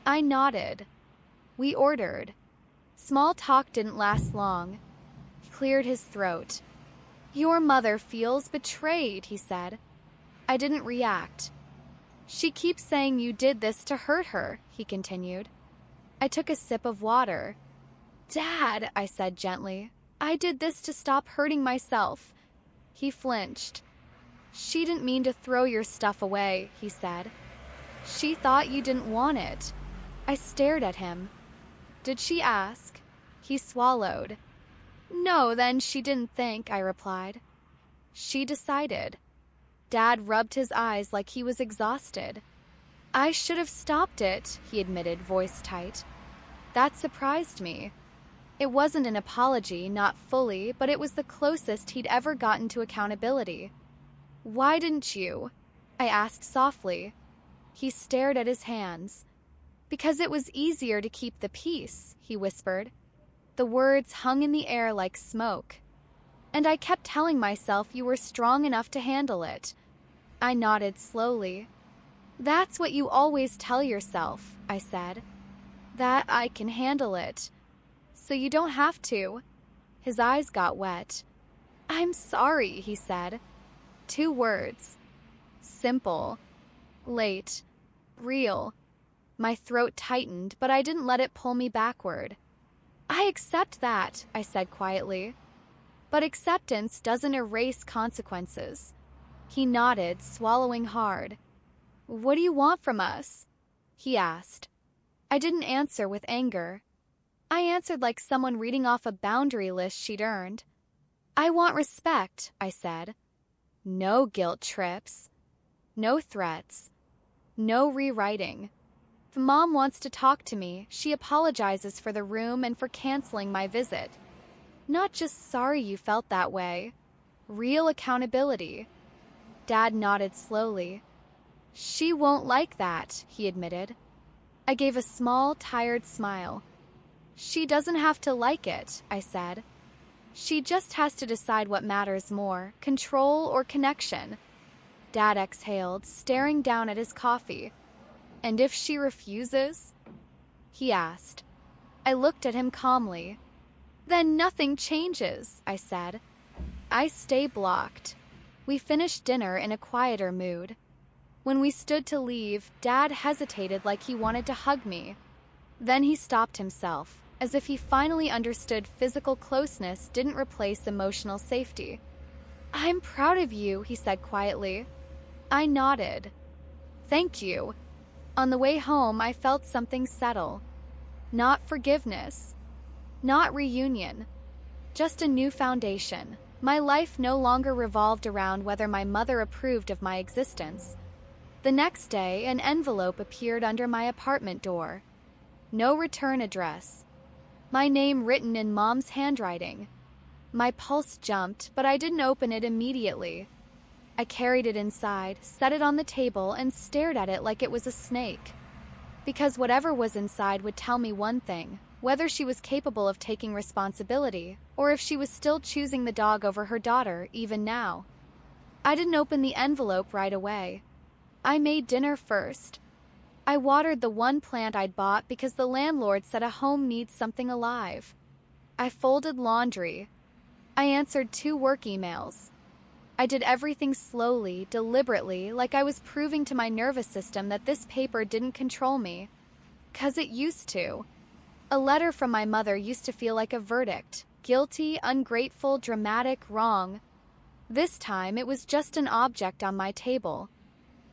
I nodded. We ordered. Small talk didn't last long. He cleared his throat. "Your mother feels betrayed," he said. I didn't react. "She keeps saying you did this to hurt her," he continued. I took a sip of water. "Dad," I said gently, "I did this to stop hurting myself." He flinched. "She didn't mean to throw your stuff away," he said. "She thought you didn't want it." I stared at him. "Did she ask?" He swallowed. "No, then she didn't think," I replied. She decided. Dad rubbed his eyes like he was exhausted. I should have stopped it, he admitted, voice tight. That surprised me. It wasn't an apology, not fully, but it was the closest he'd ever gotten to accountability. Why didn't you? I asked softly. He stared at his hands. Because it was easier to keep the peace, he whispered. The words hung in the air like smoke. And I kept telling myself you were strong enough to handle it. I nodded slowly. That's what you always tell yourself, I said. That I can handle it. So you don't have to. His eyes got wet. I'm sorry, he said. 2 words. Simple. Late. Real. My throat tightened, but I didn't let it pull me backward. I accept that, I said quietly. But acceptance doesn't erase consequences. He nodded, swallowing hard. What do you want from us? He asked. I didn't answer with anger. I answered like someone reading off a boundary list she'd earned. I want respect, I said. No guilt trips. No threats. No rewriting. If Mom wants to talk to me, she apologizes for the room and for canceling my visit. Not just sorry you felt that way. Real accountability. Dad nodded slowly. She won't like that, he admitted. I gave a small, tired smile. She doesn't have to like it, I said. She just has to decide what matters more, control or connection. Dad exhaled, staring down at his coffee. And if she refuses? He asked. I looked at him calmly. Then nothing changes, I said. I stay blocked. We finished dinner in a quieter mood. When we stood to leave, Dad hesitated like he wanted to hug me. Then he stopped himself, as if he finally understood physical closeness didn't replace emotional safety. I'm proud of you, he said quietly. I nodded. Thank you. On the way home, I felt something settle. Not forgiveness. Not reunion. Just a new foundation. My life no longer revolved around whether my mother approved of my existence. The next day, an envelope appeared under my apartment door. No return address. My name written in Mom's handwriting. My pulse jumped, but I didn't open it immediately. I carried it inside, set it on the table, and stared at it like it was a snake. Because whatever was inside would tell me one thing, whether she was capable of taking responsibility, or if she was still choosing the dog over her daughter, even now. I didn't open the envelope right away. I made dinner first. I watered the one plant I'd bought because the landlord said a home needs something alive. I folded laundry. I answered 2 work emails. I did everything slowly, deliberately, like I was proving to my nervous system that this paper didn't control me. 'Cause it used to. A letter from my mother used to feel like a verdict. Guilty, ungrateful, dramatic, wrong. This time, it was just an object on my table.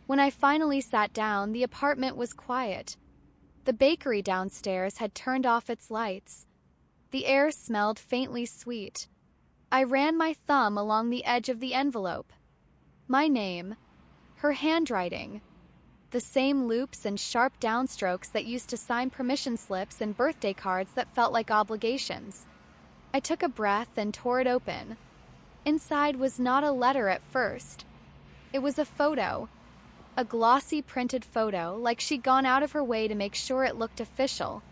When I finally sat down, the apartment was quiet. The bakery downstairs had turned off its lights. The air smelled faintly sweet. I ran my thumb along the edge of the envelope. My name. Her handwriting. The same loops and sharp downstrokes that used to sign permission slips and birthday cards that felt like obligations. I took a breath and tore it open. Inside was not a letter at first. It was a photo. A glossy printed photo, like she'd gone out of her way to make sure it looked official.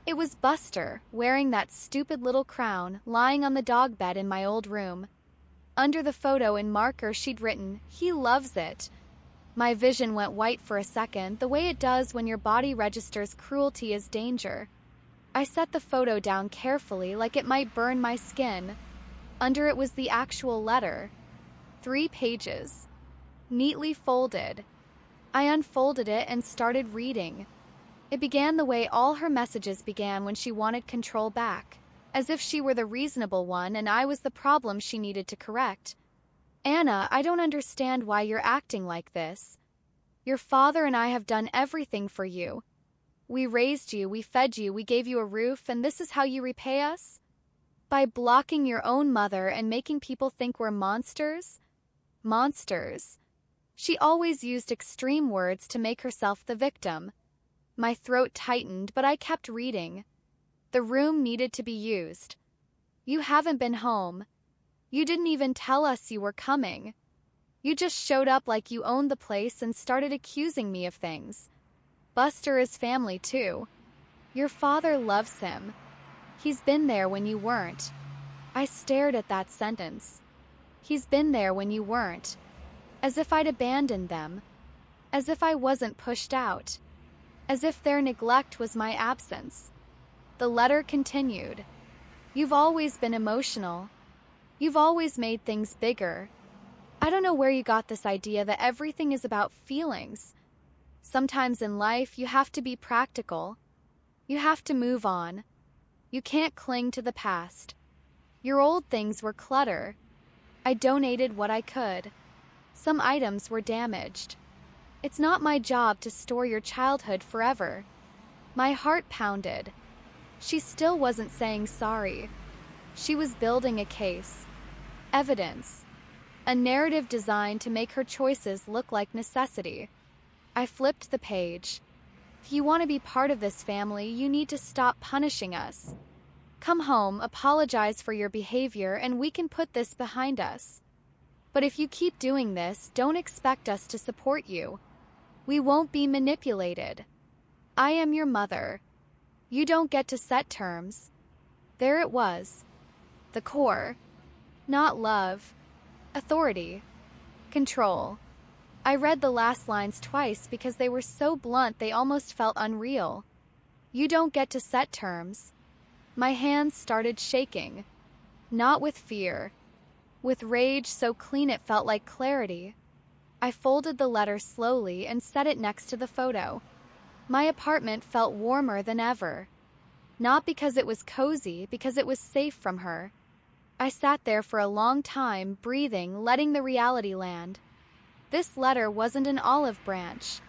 It was Buster, wearing that stupid little crown, lying on the dog bed in my old room. Under the photo in marker she'd written, "He loves it." My vision went white for a second, the way it does when your body registers cruelty as danger. I set the photo down carefully, like it might burn my skin. Under it was the actual letter. 3 pages. Neatly folded. I unfolded it and started reading. It began the way all her messages began when she wanted control back, as if she were the reasonable one and I was the problem she needed to correct. Anna, I don't understand why you're acting like this. Your father and I have done everything for you. We raised you, we fed you, we gave you a roof, and this is how you repay us? By blocking your own mother and making people think we're monsters? Monsters. She always used extreme words to make herself the victim. My throat tightened, but I kept reading. The room needed to be used. You haven't been home. You didn't even tell us you were coming. You just showed up like you owned the place and started accusing me of things. Buster is family too. Your father loves him. He's been there when you weren't. I stared at that sentence. He's been there when you weren't. As if I'd abandoned them. As if I wasn't pushed out. As if their neglect was my absence. The letter continued. You've always been emotional. You've always made things bigger. I don't know where you got this idea that everything is about feelings. Sometimes in life, you have to be practical. You have to move on. You can't cling to the past. Your old things were clutter. I donated what I could. Some items were damaged. It's not my job to store your childhood forever. My heart pounded. She still wasn't saying sorry. She was building a case. Evidence. A narrative designed to make her choices look like necessity. I flipped the page. If you want to be part of this family, you need to stop punishing us. Come home, apologize for your behavior, and we can put this behind us. But if you keep doing this, don't expect us to support you. We won't be manipulated. I am your mother. You don't get to set terms. There it was. The core. Not love. Authority. Control. I read the last lines twice because they were so blunt they almost felt unreal. You don't get to set terms. My hands started shaking. Not with fear. With rage so clean it felt like clarity. I folded the letter slowly and set it next to the photo. My apartment felt warmer than ever. Not because it was cozy, because it was safe from her. I sat there for a long time, breathing, letting the reality land. This letter wasn't an olive branch.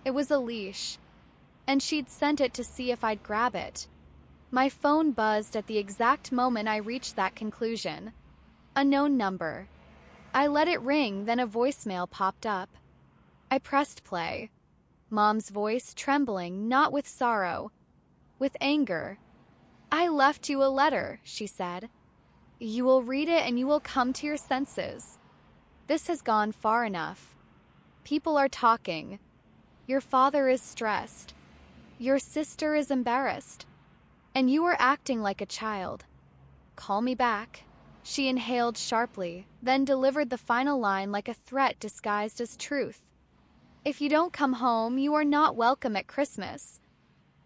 It was a leash. And she'd sent it to see if I'd grab it. My phone buzzed at the exact moment I reached that conclusion. Unknown number. I let it ring, then a voicemail popped up. I pressed play. Mom's voice trembling, not with sorrow, with anger. I left you a letter, she said. You will read it and you will come to your senses. This has gone far enough. People are talking. Your father is stressed. Your sister is embarrassed. And you are acting like a child. Call me back. She inhaled sharply, then delivered the final line like a threat disguised as truth. If you don't come home, you are not welcome at Christmas.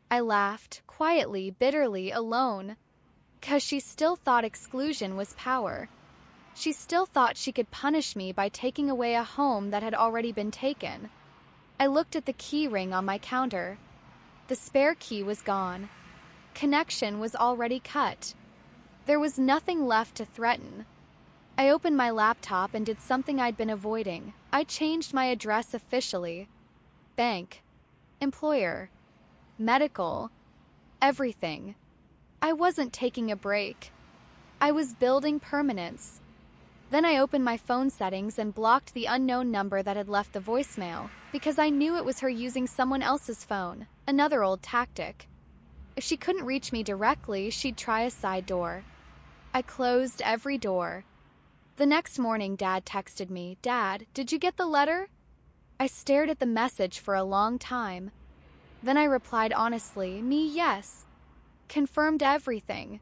I laughed, quietly, bitterly, alone. 'Cause she still thought exclusion was power. She still thought she could punish me by taking away a home that had already been taken. I looked at the key ring on my counter. The spare key was gone. Connection was already cut. There was nothing left to threaten. I opened my laptop and did something I'd been avoiding. I changed my address officially. Bank. Employer. Medical. Everything. I wasn't taking a break. I was building permanence. Then I opened my phone settings and blocked the unknown number that had left the voicemail, because I knew it was her using someone else's phone, another old tactic. If she couldn't reach me directly, she'd try a side door. I closed every door. The next morning, Dad texted me, "Dad, did you get the letter?" I stared at the message for a long time. Then I replied honestly, "Me, yes." Confirmed everything.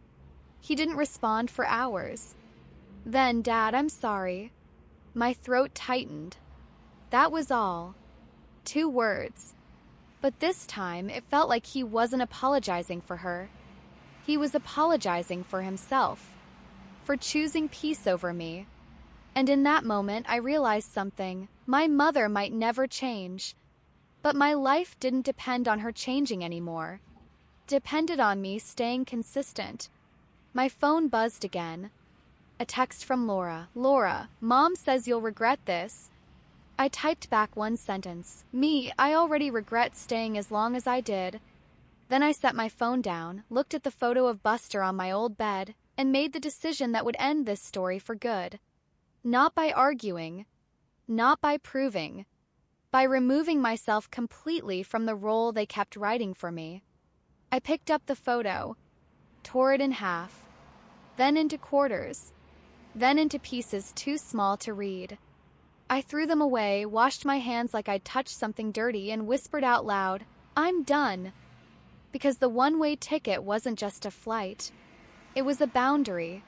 He didn't respond for hours. Then, "Dad, I'm sorry." My throat tightened. That was all. 2 words. But this time, it felt like he wasn't apologizing for her. He was apologizing for himself. For choosing peace over me. And in that moment, I realized something. My mother might never change. But my life didn't depend on her changing anymore. Depended on me staying consistent. My phone buzzed again. A text from Laura. "Laura, Mom says you'll regret this." I typed back one sentence. "Me, I already regret staying as long as I did." Then I set my phone down, looked at the photo of Buster on my old bed. and made the decision that would end this story for good. Not by arguing, not by proving, by removing myself completely from the role they kept writing for me. I picked up the photo, tore it in half, then into quarters, then into pieces too small to read. I threw them away, washed my hands like I'd touched something dirty, and whispered out loud, "I'm done." Because the one-way ticket wasn't just a flight. It was a boundary.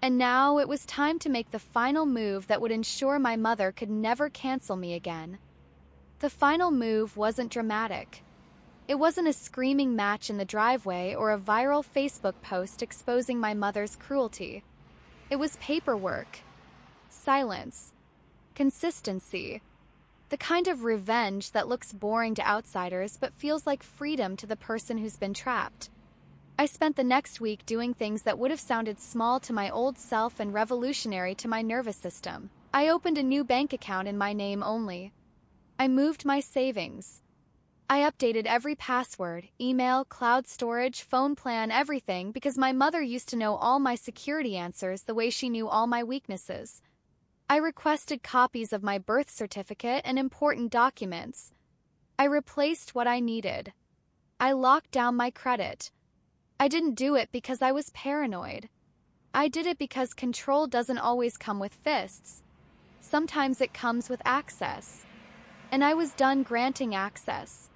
And now it was time to make the final move that would ensure my mother could never cancel me again. The final move wasn't dramatic. It wasn't a screaming match in the driveway or a viral Facebook post exposing my mother's cruelty. It was paperwork, silence, consistency, the kind of revenge that looks boring to outsiders but feels like freedom to the person who's been trapped. I spent the next week doing things that would have sounded small to my old self and revolutionary to my nervous system. I opened a new bank account in my name only. I moved my savings. I updated every password, email, cloud storage, phone plan, everything, because my mother used to know all my security answers the way she knew all my weaknesses. I requested copies of my birth certificate and important documents. I replaced what I needed. I locked down my credit. I didn't do it because I was paranoid. I did it because control doesn't always come with fists. Sometimes it comes with access. And I was done granting access.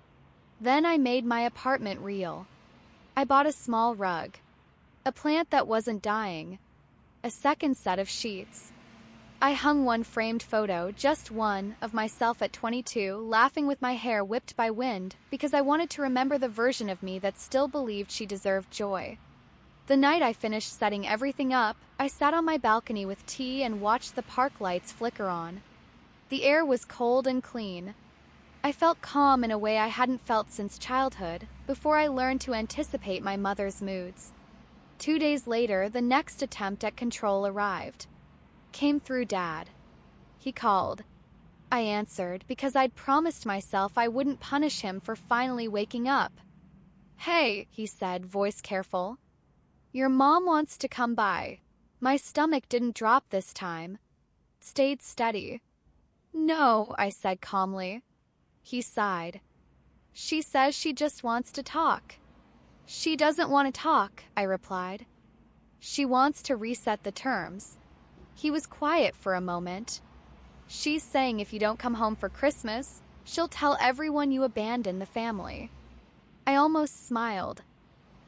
Then I made my apartment real. I bought a small rug, a plant that wasn't dying, a second set of sheets. I hung one framed photo, just one, of myself at 22, laughing with my hair whipped by wind, because I wanted to remember the version of me that still believed she deserved joy. The night I finished setting everything up, I sat on my balcony with tea and watched the park lights flicker on. The air was cold and clean. I felt calm in a way I hadn't felt since childhood, before I learned to anticipate my mother's moods. 2 days later, the next attempt at control arrived. Came through Dad. He called. I answered because I'd promised myself I wouldn't punish him for finally waking up. "Hey," he said, voice careful. "Your mom wants to come by." My stomach didn't drop this time. Stayed steady. "No," I said calmly. He sighed. "She says she just wants to talk." "She doesn't want to talk," I replied. "She wants to reset the terms." He was quiet for a moment. "She's saying if you don't come home for Christmas, she'll tell everyone you abandoned the family." I almost smiled.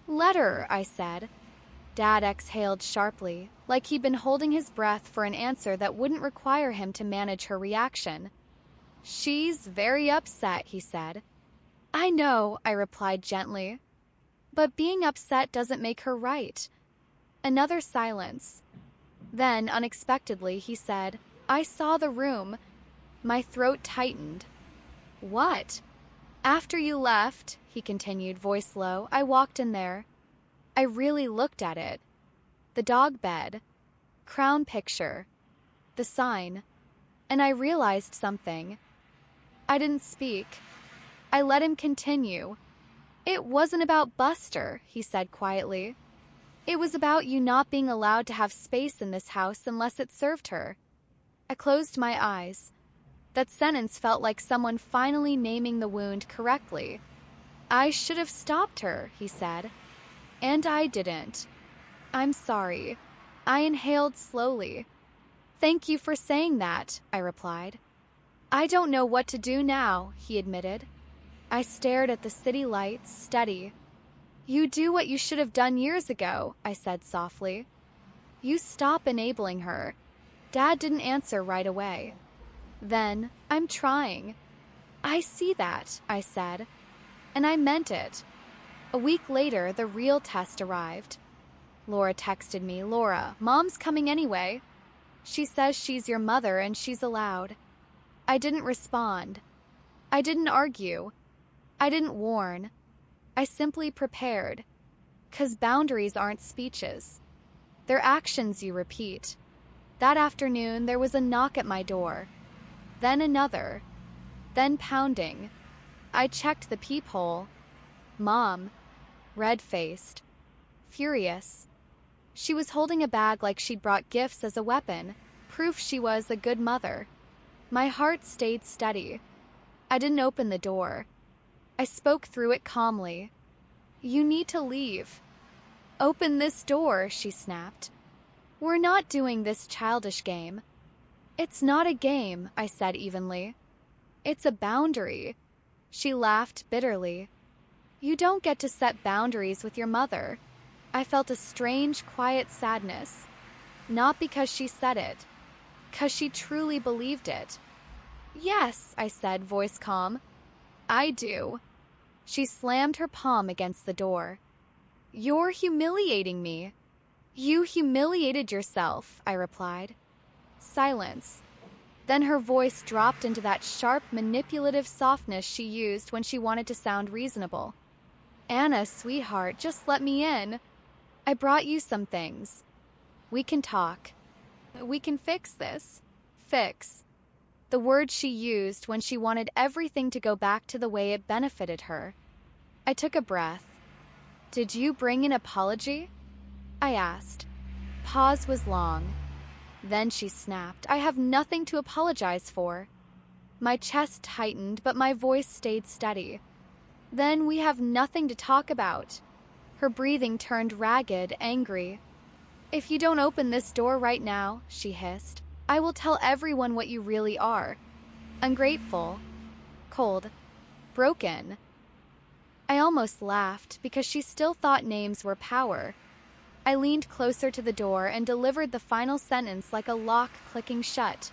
"Let her," I said. Dad exhaled sharply, like he'd been holding his breath for an answer that wouldn't require him to manage her reaction. "She's very upset," he said. "I know," I replied gently. "But being upset doesn't make her right." Another silence. Then, unexpectedly, he said, "I saw the room." My throat tightened. "What?" "After you left," he continued, voice low, "I walked in there. I really looked at it. The dog bed, crown picture, the sign, and I realized something. I didn't speak. I let him continue. "It wasn't about Buster," he said quietly. "It was about you not being allowed to have space in this house unless it served her." I closed my eyes. That sentence felt like someone finally naming the wound correctly. "I should have stopped her," he said. "And I didn't. I'm sorry." I inhaled slowly. "Thank you for saying that," I replied. "I don't know what to do now," he admitted. I stared at the city lights, steady. "You do what you should have done years ago," I said softly. "You stop enabling her." Dad didn't answer right away. Then, "I'm trying." "I see that," I said. And I meant it. A week later, the real test arrived. Laura texted me, "Laura, Mom's coming anyway. She says she's your mother and she's allowed." I didn't respond. I didn't argue. I didn't warn. I simply prepared. 'Cause boundaries aren't speeches. They're actions you repeat. That afternoon, there was a knock at my door. Then another. Then pounding. I checked the peephole. Mom. Red-faced. Furious. She was holding a bag like she'd brought gifts as a weapon, proof she was a good mother. My heart stayed steady. I didn't open the door. I spoke through it calmly. "You need to leave." "Open this door," she snapped. "We're not doing this childish game." "It's not a game," I said evenly. "It's a boundary." She laughed bitterly. "You don't get to set boundaries with your mother." I felt a strange, quiet sadness. Not because she said it, 'cause she truly believed it. "Yes," I said, voice calm. "I do." She slammed her palm against the door. "You're humiliating me." "You humiliated yourself," I replied. Silence. Then her voice dropped into that sharp, manipulative softness she used when she wanted to sound reasonable. "Anna, sweetheart, just let me in. I brought you some things. We can talk. We can fix this." Fix. The word she used when she wanted everything to go back to the way it benefited her. I took a breath. "Did you bring an apology?" I asked. Pause was long. Then she snapped, "I have nothing to apologize for." My chest tightened, but my voice stayed steady. "Then we have nothing to talk about." Her breathing turned ragged, angry. "If you don't open this door right now," she hissed, "I will tell everyone what you really are. Ungrateful. Cold. Broken." I almost laughed because she still thought names were power. I leaned closer to the door and delivered the final sentence like a lock clicking shut.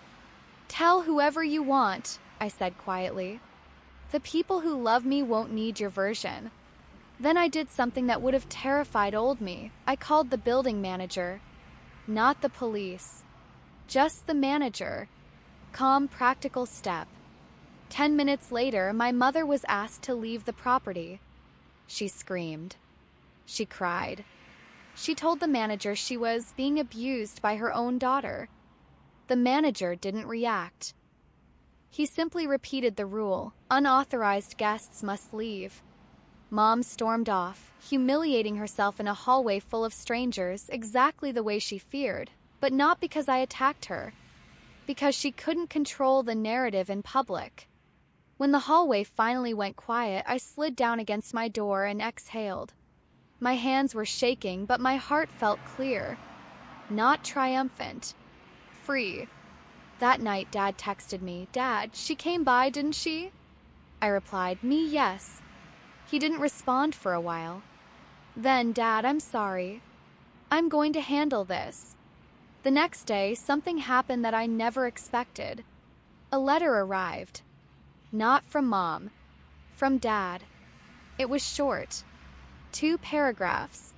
"Tell whoever you want," I said quietly. "The people who love me won't need your version." Then I did something that would have terrified old me. I called the building manager. Not the police. Just the manager. Calm, practical step. 10 minutes later, my mother was asked to leave the property. She screamed. She cried. She told the manager she was being abused by her own daughter. The manager didn't react. He simply repeated the rule: unauthorized guests must leave. Mom stormed off, humiliating herself in a hallway full of strangers exactly the way she feared, but not because I attacked her. Because she couldn't control the narrative in public. When the hallway finally went quiet, I slid down against my door and exhaled. My hands were shaking, but my heart felt clear. Not triumphant. Free. That night, Dad texted me, "Dad, she came by, didn't she?" I replied, "Me, yes." He didn't respond for a while. Then, "Dad, I'm sorry. I'm going to handle this." The next day, something happened that I never expected. A letter arrived. Not from Mom. From Dad. It was short. 2 paragraphs.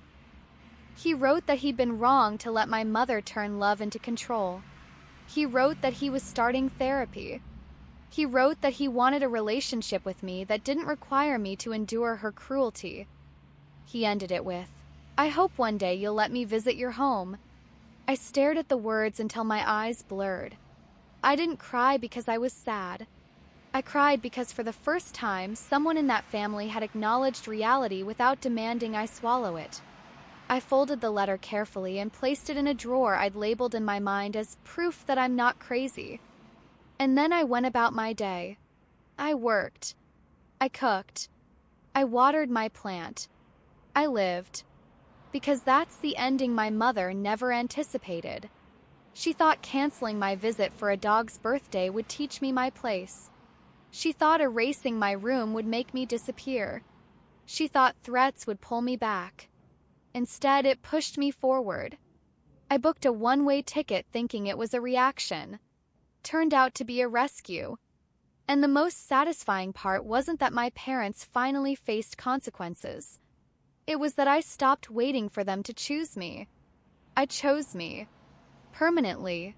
He wrote that he'd been wrong to let my mother turn love into control. He wrote that he was starting therapy. He wrote that he wanted a relationship with me that didn't require me to endure her cruelty. He ended it with, "I hope one day you'll let me visit your home." I stared at the words until my eyes blurred. I didn't cry because I was sad. I cried because for the first time, someone in that family had acknowledged reality without demanding I swallow it. I folded the letter carefully and placed it in a drawer I'd labeled in my mind as proof that I'm not crazy. And then I went about my day. I worked. I cooked. I watered my plant. I lived. Because that's the ending my mother never anticipated. She thought canceling my visit for a dog's birthday would teach me my place. She thought erasing my room would make me disappear. She thought threats would pull me back. Instead, it pushed me forward. I booked a one-way ticket thinking it was a reaction. Turned out to be a rescue. And the most satisfying part wasn't that my parents finally faced consequences. It was that I stopped waiting for them to choose me. I chose me. Permanently.